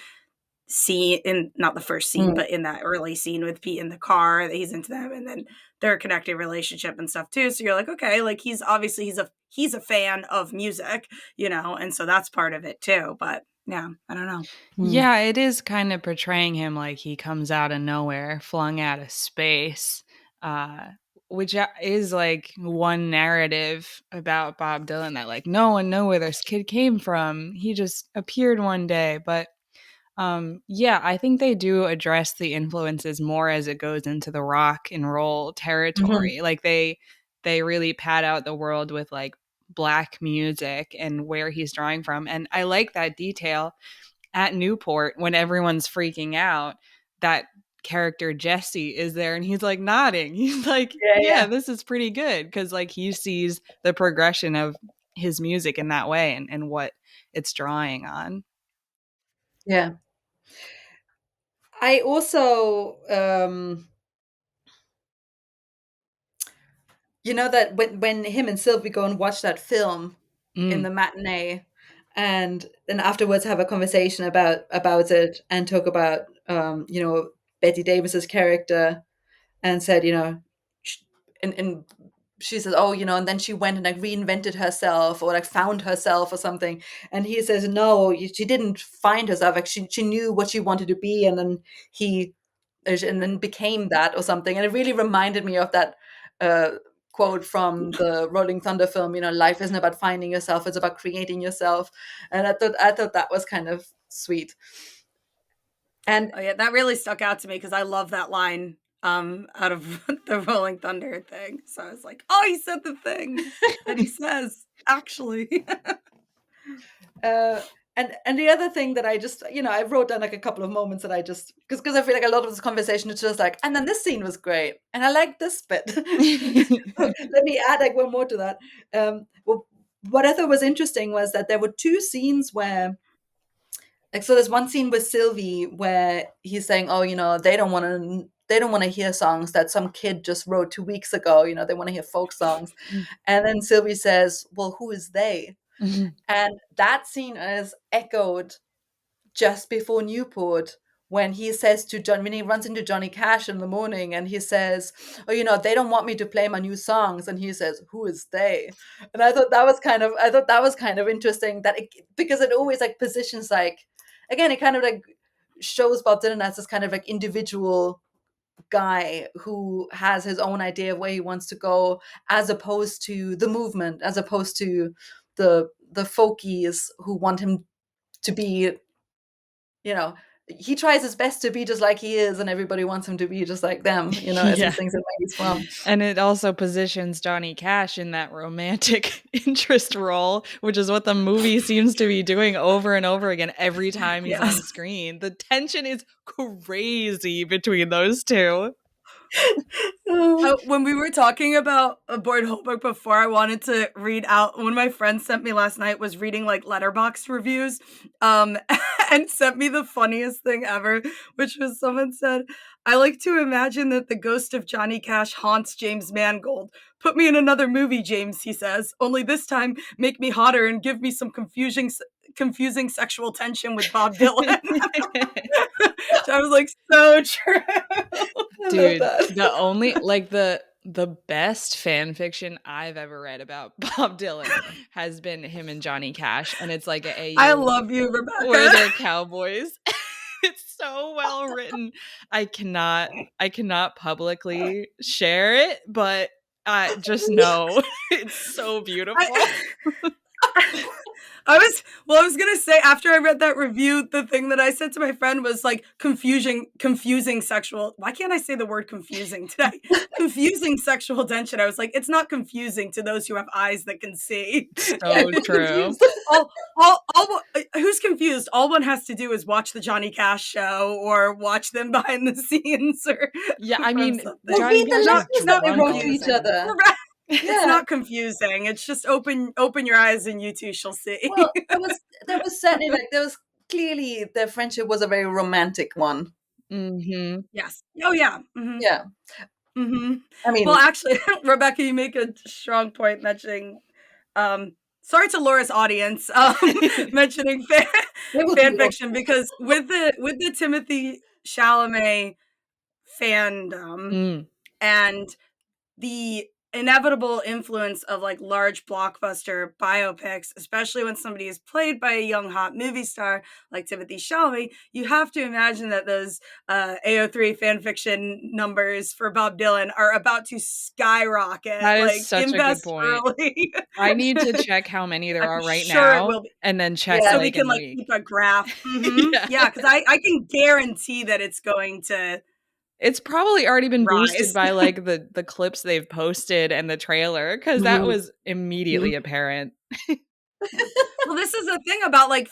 scene, in not the first scene, mm, but in that early scene with Pete in the car, that he's into them, and then their connected relationship and stuff too. So you're like, okay, like he's obviously he's a fan of music, you know, and so that's part of it too. But yeah, I don't know. mm, Yeah, it is kind of portraying him like he comes out of nowhere, flung out of space, uh, which is like one narrative about Bob Dylan, that like no one know where this kid came from. He just appeared one day. But yeah, I think they do address the influences more as it goes into the rock and roll mhm, territory. Like they really pad out the world with like Black music and where he's drawing from. And I like that detail at Newport when everyone's freaking out, that character Jesse is there and he's like nodding. He's like, yeah, this is pretty good, because like he sees the progression of his music in that way and what it's drawing on. Yeah. I also you know that when him and Sylvie go and watch that film in the matinee, and then afterwards have a conversation about it and talk about you know, Betty Davis's character, and said, you know, and she says, oh, you know, and then she went and like reinvented herself or like found herself or something. And he says, no, she didn't find herself. Like she knew what she wanted to be, and then and then became that or something. And it really reminded me of that uh, quote from the Rolling Thunder film, you know, life isn't about finding yourself, it's about creating yourself. And I thought that was kind of sweet. And oh yeah, that really stuck out to me because I love that line out of the Rolling Thunder thing. So I was like, oh, he said the thing that he says, actually. And the other thing that I just, you know, I wrote down like a couple of moments that I just, because I feel like a lot of this conversation is just like, and then this scene was great, and I like this bit. So let me add like one more to that. Well, what I thought was interesting was that there were two scenes where, like, so there's one scene with Sylvie where he's saying, oh, you know, they don't want to hear songs that some kid just wrote 2 weeks ago. You know, they want to hear folk songs. And then Sylvie says, well, who is they? And that scene is echoed just before Newport, when he says to John, when he runs into Johnny Cash in the morning, and he says, oh, you know, they don't want me to play my new songs. And he says, who is they? And I thought that was kind of interesting, that because it always like positions, like, again, it kind of like shows Bob Dylan as this kind of like individual guy who has his own idea of where he wants to go, as opposed to the movement, as opposed to the folkies who want him to be, you know, he tries his best to be just like he is, and everybody wants him to be just like them, you know, as he sings it where he's from. And it also positions Johnny Cash in that romantic interest role, which is what the movie seems to be doing over and over again every time he's on screen. The tension is crazy between those two. When we were talking about a board homework before, I wanted to read out, one of my friends sent me last night was reading like Letterboxd reviews and sent me the funniest thing ever, which was, someone said, I like to imagine that the ghost of Johnny Cash haunts James Mangold. Put me in another movie, James, he says, only this time make me hotter and give me some confusing sexual tension with Bob Dylan. So I was like, so true. Dude, the only, like, the best fan fiction I've ever read about Bob Dylan has been him and Johnny Cash, and it's like I love you, Rebecca, where they're cowboys. It's so well written. I cannot publicly share it, but just know it's so beautiful. I was gonna say, after I read that review, the thing that I said to my friend was like confusing sexual. Why can't I say the word confusing today? Confusing sexual tension. I was like, it's not confusing to those who have eyes that can see. So true. Who's confused? All one has to do is watch the Johnny Cash show or watch them behind the scenes, or I mean, Johnny Cash is not wrote to each other. It's not confusing. It's just open your eyes and you two shall see. Well, there was certainly like, there was clearly, their friendship was a very romantic one. Mm-hmm. Yes. Oh yeah. Mm-hmm. Yeah. Mm-hmm. I mean, well, actually, Rebecca, you make a strong point mentioning. Sorry to Laura's audience, mentioning fan fiction, because with the Timothée Chalamet fandom and the inevitable influence of like large blockbuster biopics, especially when somebody is played by a young hot movie star like Timothée Chalamet, you have to imagine that those AO3 fanfiction numbers for Bob Dylan are about to skyrocket. That is like, such invest a good point. early. I need to check how many there are right sure now, and then check so like we can like keep a graph. Mm-hmm. Yeah, because I can guarantee that it's going to It's probably already been boosted rise. by like the clips they've posted and the trailer, because that was immediately apparent. Yeah. Well, this is the thing about like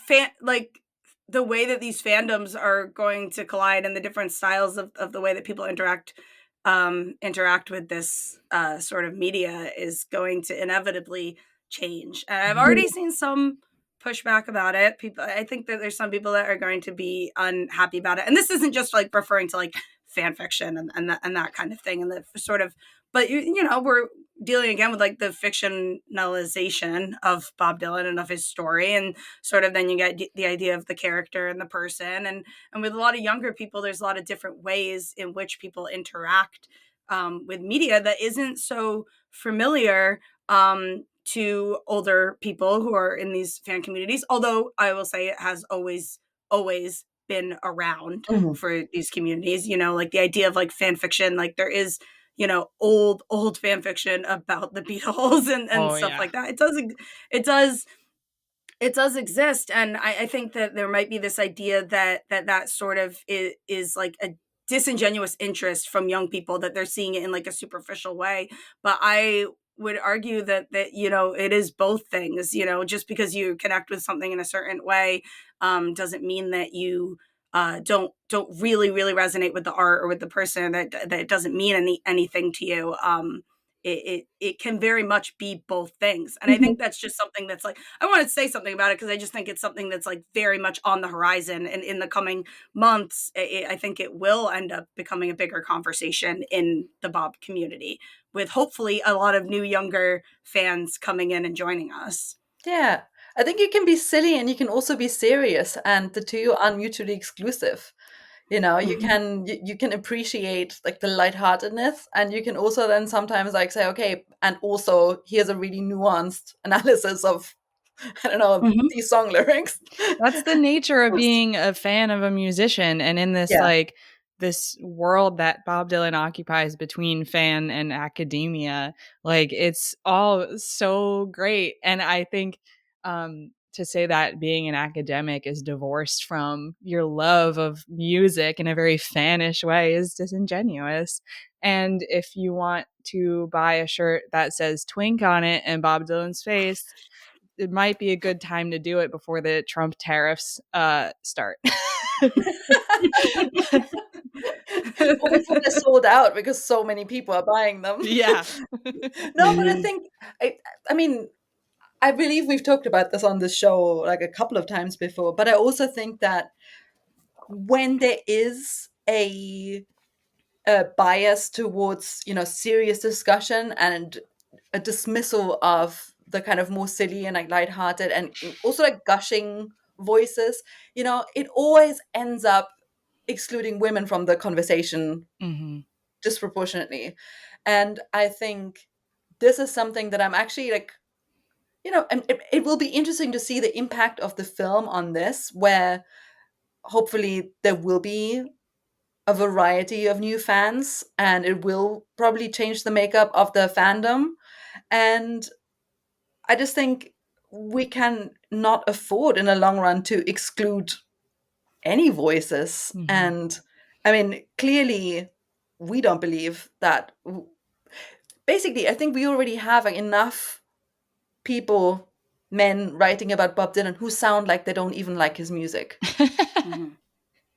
the way that these fandoms are going to collide and the different styles of the way that people interact with this sort of media is going to inevitably change. And I've already seen some pushback about it. People, I think that there's some people that are going to be unhappy about it. And this isn't just like referring to like fan fiction and that kind of thing and the sort of, but you know, we're dealing again with like the fictionalization of Bob Dylan and of his story, and sort of then you get the idea of the character and the person, and with a lot of younger people, there's a lot of different ways in which people interact with media that isn't so familiar to older people who are in these fan communities. Although I will say it has always been around for these communities. You know, like the idea of like fan fiction, like there is, you know, old fan fiction about the Beatles and stuff like that. It does exist, and I think that there might be this idea that sort of is like a disingenuous interest from young people, that they're seeing it in like a superficial way. But I would argue that you know, it is both things. You know, just because you connect with something in a certain way doesn't mean that you don't really resonate with the art or with the person, that it doesn't mean anything to you. It can very much be both things. And I think that's just something that's like, I want to say something about it because I just think it's something that's like very much on the horizon. And in the coming months, I think it will end up becoming a bigger conversation in the Bob community, with hopefully a lot of new younger fans coming in and joining us. Yeah, I think you can be silly and you can also be serious, and the two are mutually exclusive. You know, you can appreciate like the lightheartedness, and you can also then sometimes like say, okay, and also here's a really nuanced analysis of, I don't know, these song lyrics. That's the nature of being a fan of a musician. And in this like this world that Bob Dylan occupies between fan and academia, like it's all so great. And I think to say that being an academic is divorced from your love of music in a very fanish way is disingenuous. And if you want to buy a shirt that says Twink on it and Bob Dylan's face, it might be a good time to do it before the Trump tariffs start. Or before they're sold out because so many people are buying them. Yeah. No, but I think, I mean, I believe we've talked about this on the show like a couple of times before, but I also think that when there is a bias towards, you know, serious discussion and a dismissal of the kind of more silly and like lighthearted and also like gushing voices, you know, it always ends up excluding women from the conversation disproportionately. And I think this is something that I'm actually like, you know, and it will be interesting to see the impact of the film on this, where hopefully there will be a variety of new fans and it will probably change the makeup of the fandom. And I just think we can not afford in the long run to exclude any voices. And I mean, clearly, we don't believe that. Basically, I think we already have like, enough people, men, writing about Bob Dylan who sound like they don't even like his music.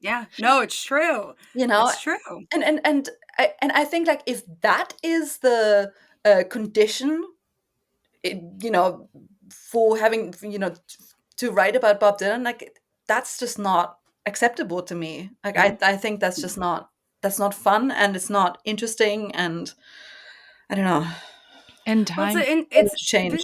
Yeah, no, it's true. You know, it's true. And I think like if that is the condition, you know, for having, you know, to write about Bob Dylan, like that's just not acceptable to me. Like I think that's just not, that's not fun and it's not interesting, and I don't know. And Well, time it's change.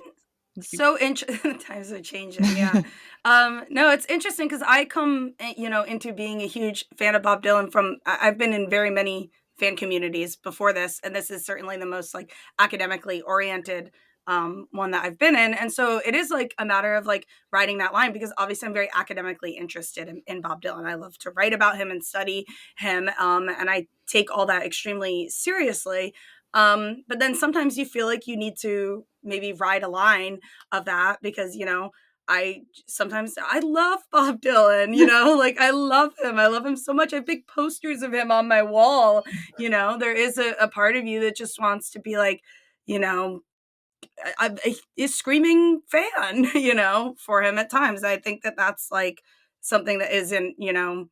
so interesting. Times are changing. Yeah. No, it's interesting because I come, you know, into being a huge fan of Bob Dylan from, I've been in very many fan communities before this, and this is certainly the most like academically oriented one that I've been in. And so it is like a matter of like writing that line, because obviously I'm very academically interested in Bob Dylan. I love to write about him and study him. And I take all that extremely seriously. But then sometimes you feel like you need to maybe ride a line of that because, you know, sometimes I love Bob Dylan, you know, like I love him so much. I have big posters of him on my wall. You know, there is a part of you that just wants to be like, you know, a screaming fan, you know, for him at times. I think that that's like something that isn't, you know,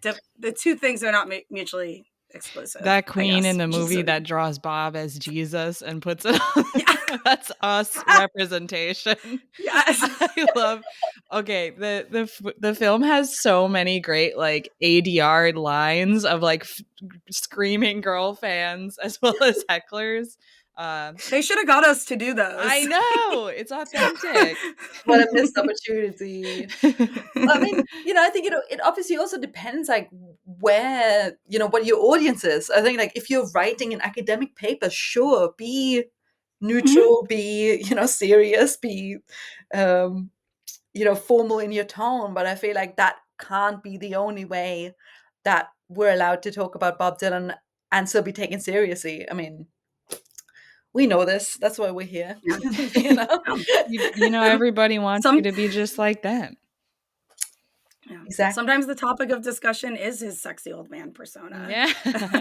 the two things are not mutually exclusive. That queen in the Just movie so that draws Bob as Jesus and puts it on. yeah. That's us representation. Yes. I love. Okay, the film has so many great like ADR lines of like screaming girl fans as well as hecklers. They should have got us to do those. I know, it's authentic. What a missed opportunity. I mean, you know, I think it obviously also depends like where, you know, what your audience is. I think like if you're writing an academic paper, sure, be neutral, be, you know, serious, be you know, formal in your tone, but I feel like that can't be the only way that we're allowed to talk about Bob Dylan and still be taken seriously. I mean, we know this. That's why we're here. You know? You know, everybody wants you to be just like them. Yeah. Exactly. Sometimes the topic of discussion is his sexy old man persona. Yeah.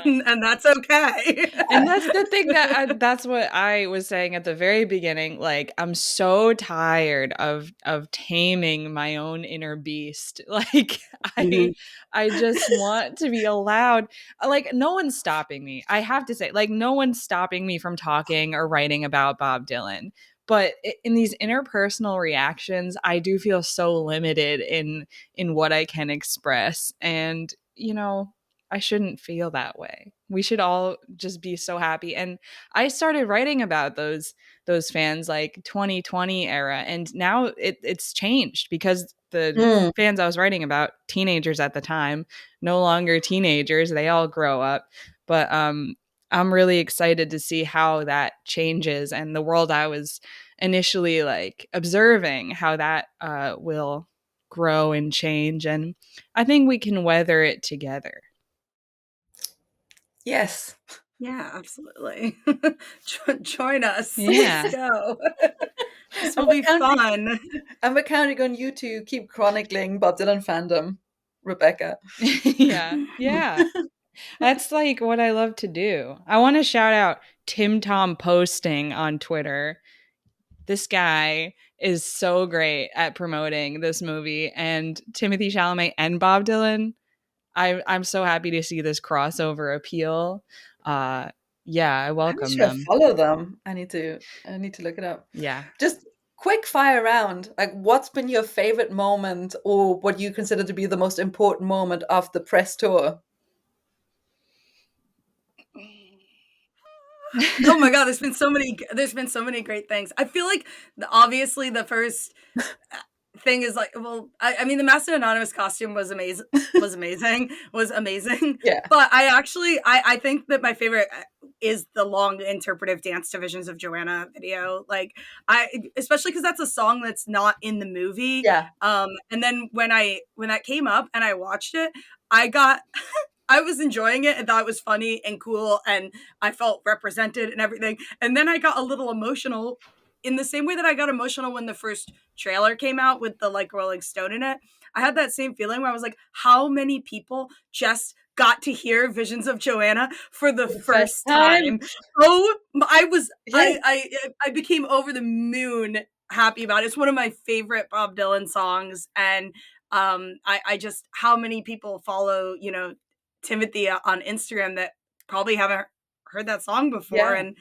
and that's okay. And that's the thing that's what I was saying at the very beginning. Like, I'm so tired of taming my own inner beast. Like, I just want to be allowed. Like, no one's stopping me. I have to say, like, no one's stopping me from talking or writing about Bob Dylan. But in these interpersonal reactions, I do feel so limited in what I can express. And, you know, I shouldn't feel that way. We should all just be so happy. And I started writing about those fans like 2020 era, and now it's changed because the fans I was writing about, teenagers at the time, no longer teenagers, they all grow up. But I'm really excited to see how that changes, and the world I was initially like observing, how that will grow and change. And I think we can weather it together. Yes. Yeah, absolutely. Join us. Yeah. Let's go. This will be fun. And we're counting on you to keep chronicling Bob Dylan fandom, Rebecca. Yeah. That's like what I love to do. I want to shout out Tim Tom Posting on Twitter. This guy is so great at promoting this movie, and Timothée Chalamet and Bob Dylan. I'm so happy to see this crossover appeal. Yeah, I welcome them. Follow them. I need to look it up. Yeah. Just quick fire round. Like, what's been your favorite moment, or what you consider to be the most important moment of the press tour? Oh my god, there's been so many great things. I feel like obviously the first thing is like, well, I mean the Master Anonymous costume was amazing. Yeah. But I think that my favorite is the long interpretive dance to Visions of Joanna video. Like especially because that's a song that's not in the movie. Yeah. And then when that came up and I watched it, I was enjoying it and thought it was funny and cool and I felt represented and everything. And then I got a little emotional in the same way that I got emotional when the first trailer came out with the like Rolling Stone in it. I had that same feeling where I was like, how many people just got to hear Visions of Joanna for the first time? Oh, I became over the moon happy about it. It's one of my favorite Bob Dylan songs. And I just, how many people follow, you know, Timothée on Instagram that probably haven't heard that song before. And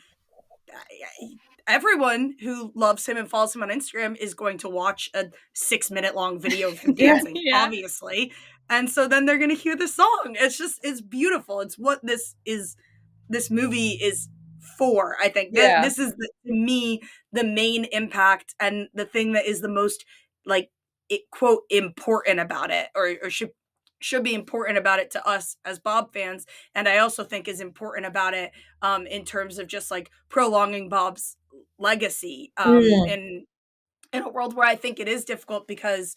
everyone who loves him and follows him on Instagram is going to watch a 6-minute long video of him dancing, obviously. And so then they're going to hear the song. It's beautiful. It's what this movie is for, I think. This is, to me, the main impact and the thing that is the most, like, quote, important about it, or should be important about it to us as Bob fans. And I also think is important about it in terms of just like prolonging Bob's legacy in a world where I think it is difficult because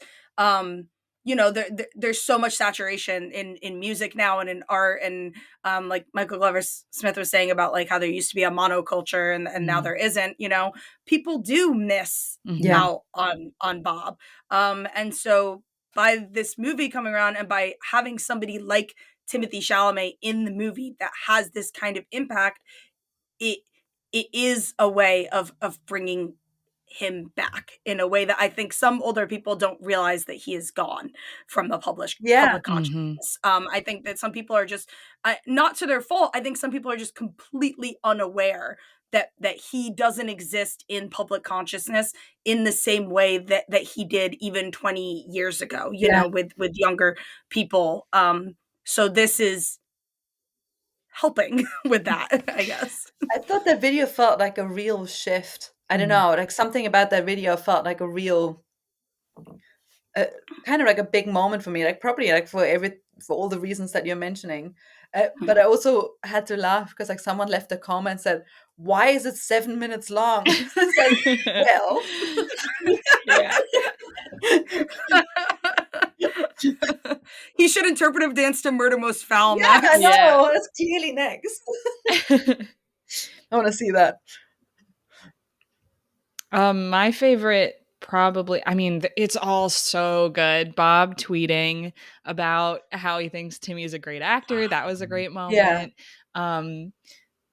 there's so much saturation in music now and in art, and like Michael Glover Smith was saying about like how there used to be a monoculture, and now there isn't. People do miss out on Bob, and so by this movie coming around and by having somebody like Timothée Chalamet in the movie that has this kind of impact, it is a way of bringing him back in a way that I think some older people don't realize that he is gone from the public consciousness. I think that some people are just not to their fault. I think some people are just completely unaware that he doesn't exist in public consciousness in the same way that he did even 20 years ago, with younger people. So this is helping with that, I guess. I thought that video felt like a real shift. I don't know, like something about that video felt like a real, kind of like a big moment for me. Like probably like for all the reasons that you're mentioning. But I also had to laugh because like someone left a comment said, "Why is it 7 minutes long?" It's like, well, he should interpretive dance to Murder Most Foul. Yeah, I know. That's clearly next. I want to see that. My favorite probably, I mean, it's all so good. Bob tweeting about how he thinks Timmy is a great actor. That was a great moment.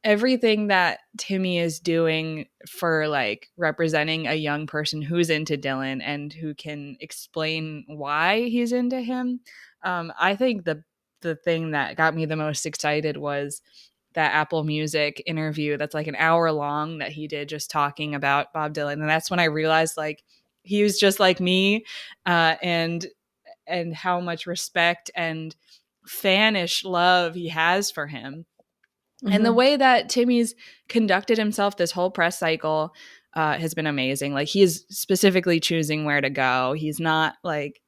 Everything that Timmy is doing for like representing a young person who's into Dylan and who can explain why he's into him. I think the thing that got me the most excited was that Apple Music interview that's like an hour long that he did just talking about Bob Dylan. And that's when I realized like he was just like me, and how much respect and fanish love he has for him. And the way that Timmy's conducted himself this whole press cycle has been amazing. Like he is specifically choosing where to go. He's not like,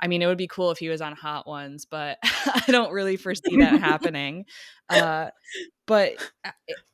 I mean, it would be cool if he was on Hot Ones, but I don't really foresee that happening. But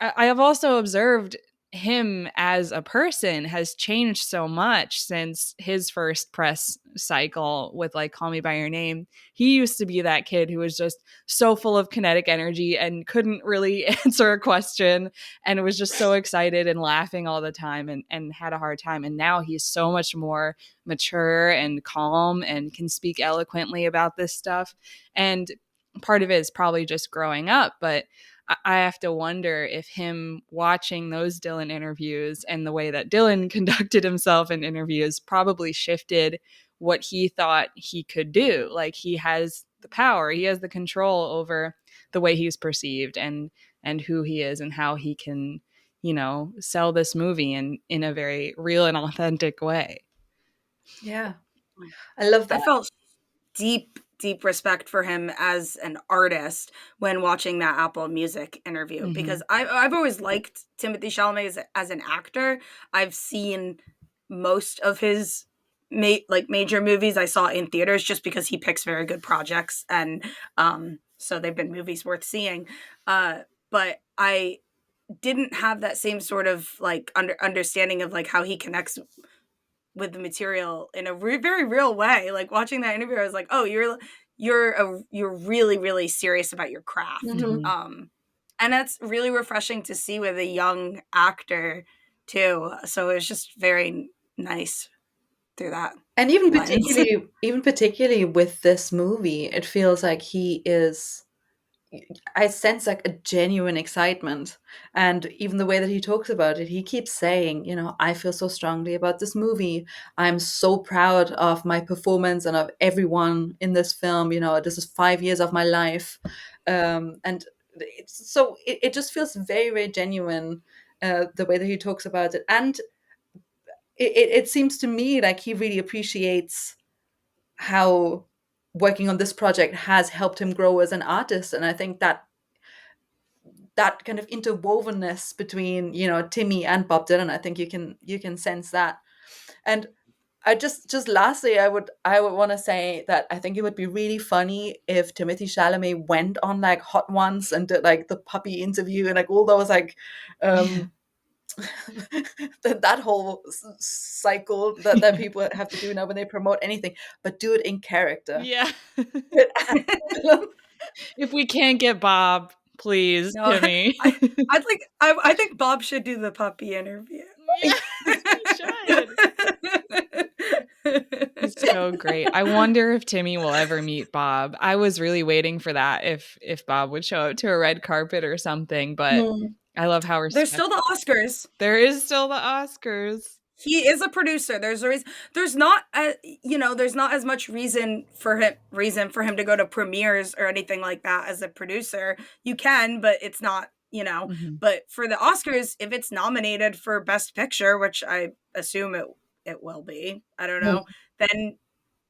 I have also observed him as a person has changed so much since his first press cycle with like Call Me by Your Name. He used to be that kid who was just so full of kinetic energy and couldn't really answer a question and was just so excited and laughing all the time and had a hard time. And now he's so much more mature and calm and can speak eloquently about this stuff. And part of it is probably just growing up, but I have to wonder if him watching those Dylan interviews and the way that Dylan conducted himself in interviews probably shifted what he thought he could do. Like he has the power, he has the control over the way he's perceived and who he is and how he can, sell this movie in a very real and authentic way. Yeah. I love that. I felt deep respect for him as an artist when watching that Apple Music interview, because I've always liked Timothée Chalamet as an actor. I've seen most of his major movies I saw in theaters just because he picks very good projects, and so they've been movies worth seeing. But I didn't have that same sort of like understanding of like how he connects with the material in a very real way. Like watching that interview, I was like, oh, you're really, really serious about your craft. And that's really refreshing to see with a young actor too. So it was just very nice through that. And even particularly with this movie, it feels like I sense like a genuine excitement. And even the way that he talks about it, he keeps saying, I feel so strongly about this movie. I'm so proud of my performance and of everyone in this film. This is 5 years of my life. And it just feels very, very genuine, the way that he talks about it. And it seems to me like he really appreciates how working on this project has helped him grow as an artist. And I think that kind of interwovenness between Timmy and Bob Dylan, I think you can sense that. And I just lastly, I would want to say that I think it would be really funny if Timothée Chalamet went on like Hot Ones and did like the puppy interview and like all those like that whole cycle that people have to do now when they promote anything, but do it in character. Yeah. But If we can't get Bob, please, No, Timmy. I think Bob should do the puppy interview. Yes, he should. He's so great. I wonder if Timmy will ever meet Bob. I was really waiting for that, if Bob would show up to a red carpet or something, but I love how There's still the Oscars. There is still the Oscars. He is a producer. There's a reason. There's not there's not as much reason for him to go to premieres or anything like that as a producer. You can, but it's not, but for the Oscars, if it's nominated for Best Picture, which I assume it will be, I don't know,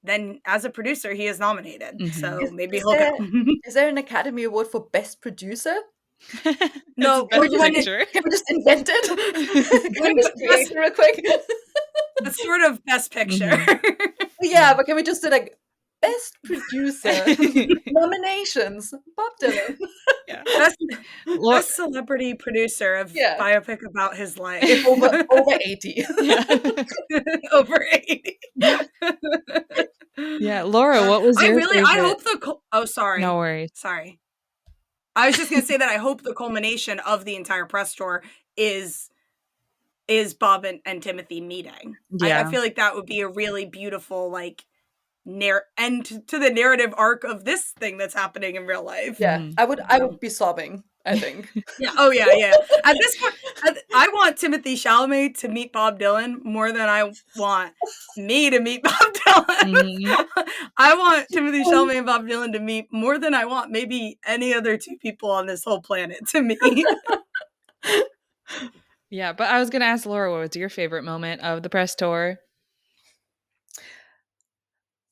then as a producer, he is nominated. So maybe he'll go. Is there an Academy Award for Best Producer? No, can we just invent it? Can we just create it real quick? It's sort of Best Picture. Yeah, but can we just do like Best Producer nominations? Bob Dylan. Yeah. Best celebrity producer of biopic about his life. Over 80. Over 80. Yeah, Laura, what was your favorite? I hope oh, sorry. No worries. Sorry. I was just going to say that I hope the culmination of the entire press tour is Bob and Timothée meeting. Yeah. I feel like that would be a really beautiful, like, end to the narrative arc of this thing that's happening in real life. Yeah, I would be sobbing, I think. Yeah. Oh yeah, yeah. At this point, I want Timothée Chalamet to meet Bob Dylan more than I want me to meet Bob Dylan. I want Timothée Chalamet and Bob Dylan to meet more than I want maybe any other two people on this whole planet to meet. Yeah, but I was going to ask Laura, what was your favorite moment of the press tour?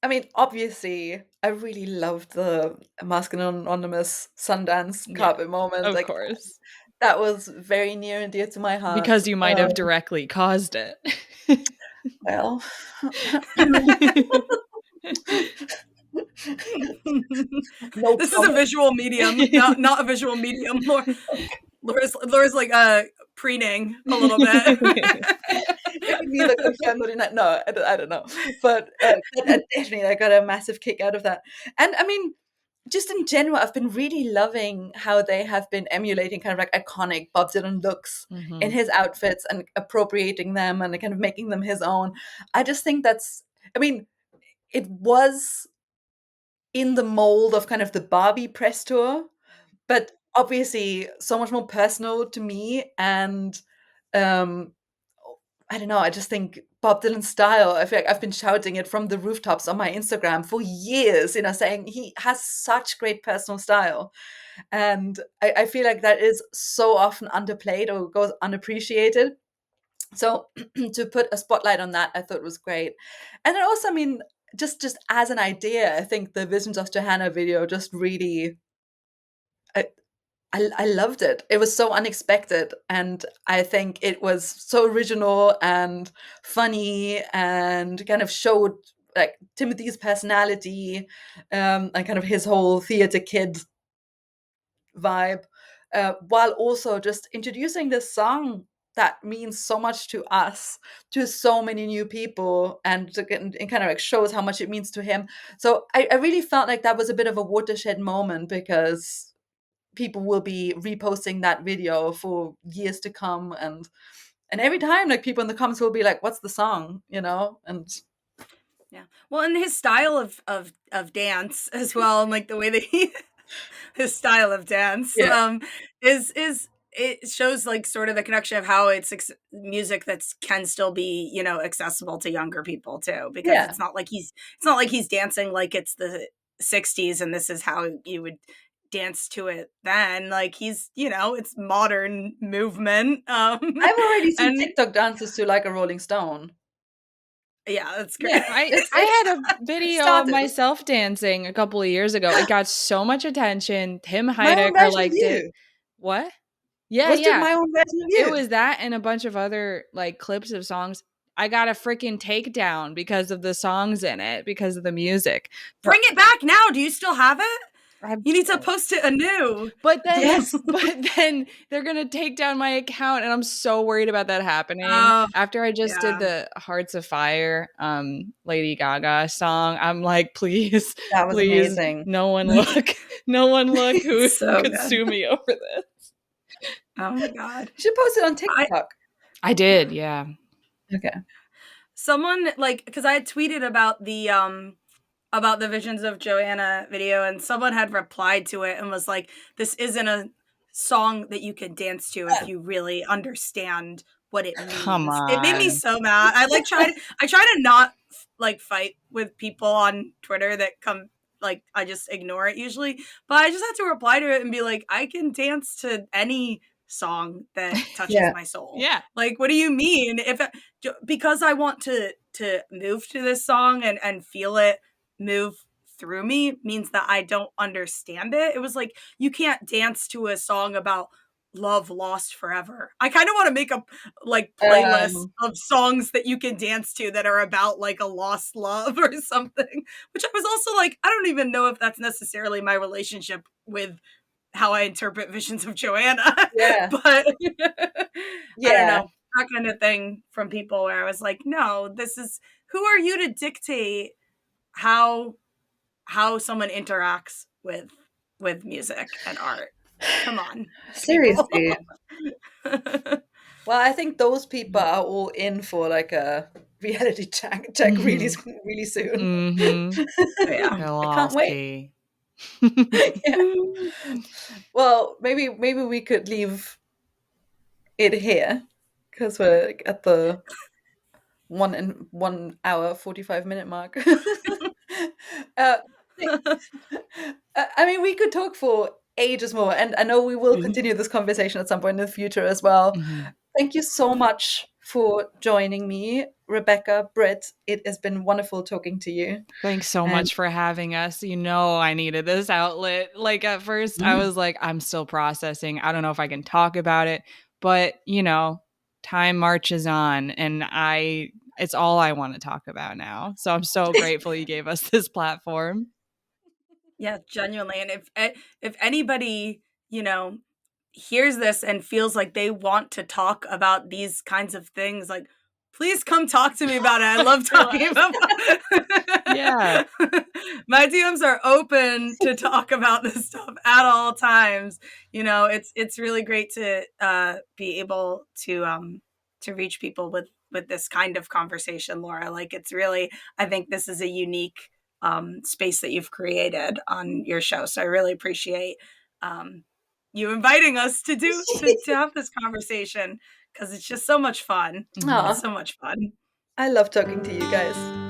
I mean, obviously, I really loved the Mask and Anonymous Sundance carpet moment. Of course. That was very near and dear to my heart. Because you might have directly caused it. Well. This is a visual medium, not a visual medium. Laura's like preening a little bit. No, I don't know. But definitely I got a massive kick out of that. And I mean, just in general, I've been really loving how they have been emulating kind of like iconic Bob Dylan looks in his outfits and appropriating them and kind of making them his own. I just think it was in the mold of kind of the Barbie press tour, but obviously so much more personal to me. And I don't know, I just think Bob Dylan's style, I feel like I've been shouting it from the rooftops on my Instagram for years, saying he has such great personal style. And I feel like that is so often underplayed or goes unappreciated. So to put a spotlight on that, I thought was great. And then also, I mean, just as an idea, I think the Visions of Johanna video just really, I loved it. It was so unexpected, and I think it was so original and funny, and kind of showed like Timothy's personality, and kind of his whole theater kid vibe, while also just introducing this song that means so much to us, to so many new people, and kind of like shows how much it means to him. So I really felt like that was a bit of a watershed moment, because people will be reposting that video for years to come, and every time like people in the comments will be like, what's the song, and yeah, well, and his style of dance as well, and like the way that his style of dance is it shows like sort of the connection of how it's music that can still be accessible to younger people too, because it's not like he's dancing like it's the 60s and this is how you would dance to it then. Like he's it's modern movement. I've already seen TikTok dances to Like a Rolling Stone. Yeah, that's great. Yeah, I had a video of myself dancing a couple of years ago. It got so much attention. Tim Heidecker liked it. What? Yeah, My own version of you. It was that and a bunch of other like clips of songs. I got a freaking takedown because of the songs in it, because of the music. Bring it back now. Do you still have it? You need to post it anew. But then, Yes. but then they're gonna take down my account, and I'm so worried about that happening. After I just did the Hearts of Fire, Lady Gaga song, I'm like, please, That was please, amazing. no one look who So could good. sue me over this. Oh my God. You should post it on TikTok. I did, yeah. Okay. Someone because I had tweeted about the Visions of Joanna video, and someone had replied to it and was like, this isn't a song that you can dance to if you really understand what it means. Come on. It made me so mad. I try to not fight with people on Twitter that come, I just ignore it usually, but I just had to reply to it and be like, I can dance to any song that touches my soul. Yeah. What do you mean? Because I want to move to this song and feel it move through me means that I don't understand it. It was like, you can't dance to a song about love lost forever. I kind of want to make a playlist of songs that you can dance to that are about a lost love or something, which I was also like, I don't even know if that's necessarily my relationship with how I interpret Visions of Joanna. Yeah. But I don't know, that kind of thing from people where I was like, no, who are you to dictate how someone interacts with music and art? Come on. Seriously. Well, I think those people are all in for a reality check really soon. Mm-hmm. Yeah. I can't wait. Yeah. Well, maybe we could leave it here because we're at the 1 hour 45-minute mark. I mean, we could talk for ages more, and I know we will continue this conversation at some point in the future as well. Thank you so much for joining me, Rebecca, Britt. It has been wonderful talking to you. Thanks so much for having us. I needed this outlet. At first, I was like, I'm still processing. I don't know if I can talk about it, but time marches on, and it's all I want to talk about now. So I'm so grateful you gave us this platform. Yeah, genuinely. And if anybody, hears this and feels like they want to talk about these kinds of things, please come talk to me about it. I love talking about it. Yeah. My DMs are open to talk about this stuff at all times. It's really great to be able to reach people with this kind of conversation, Laura. It's really, I think this is a unique space that you've created on your show. So I really appreciate you inviting us to have this conversation, because it's just so much fun. It's so much fun. I love talking to you guys.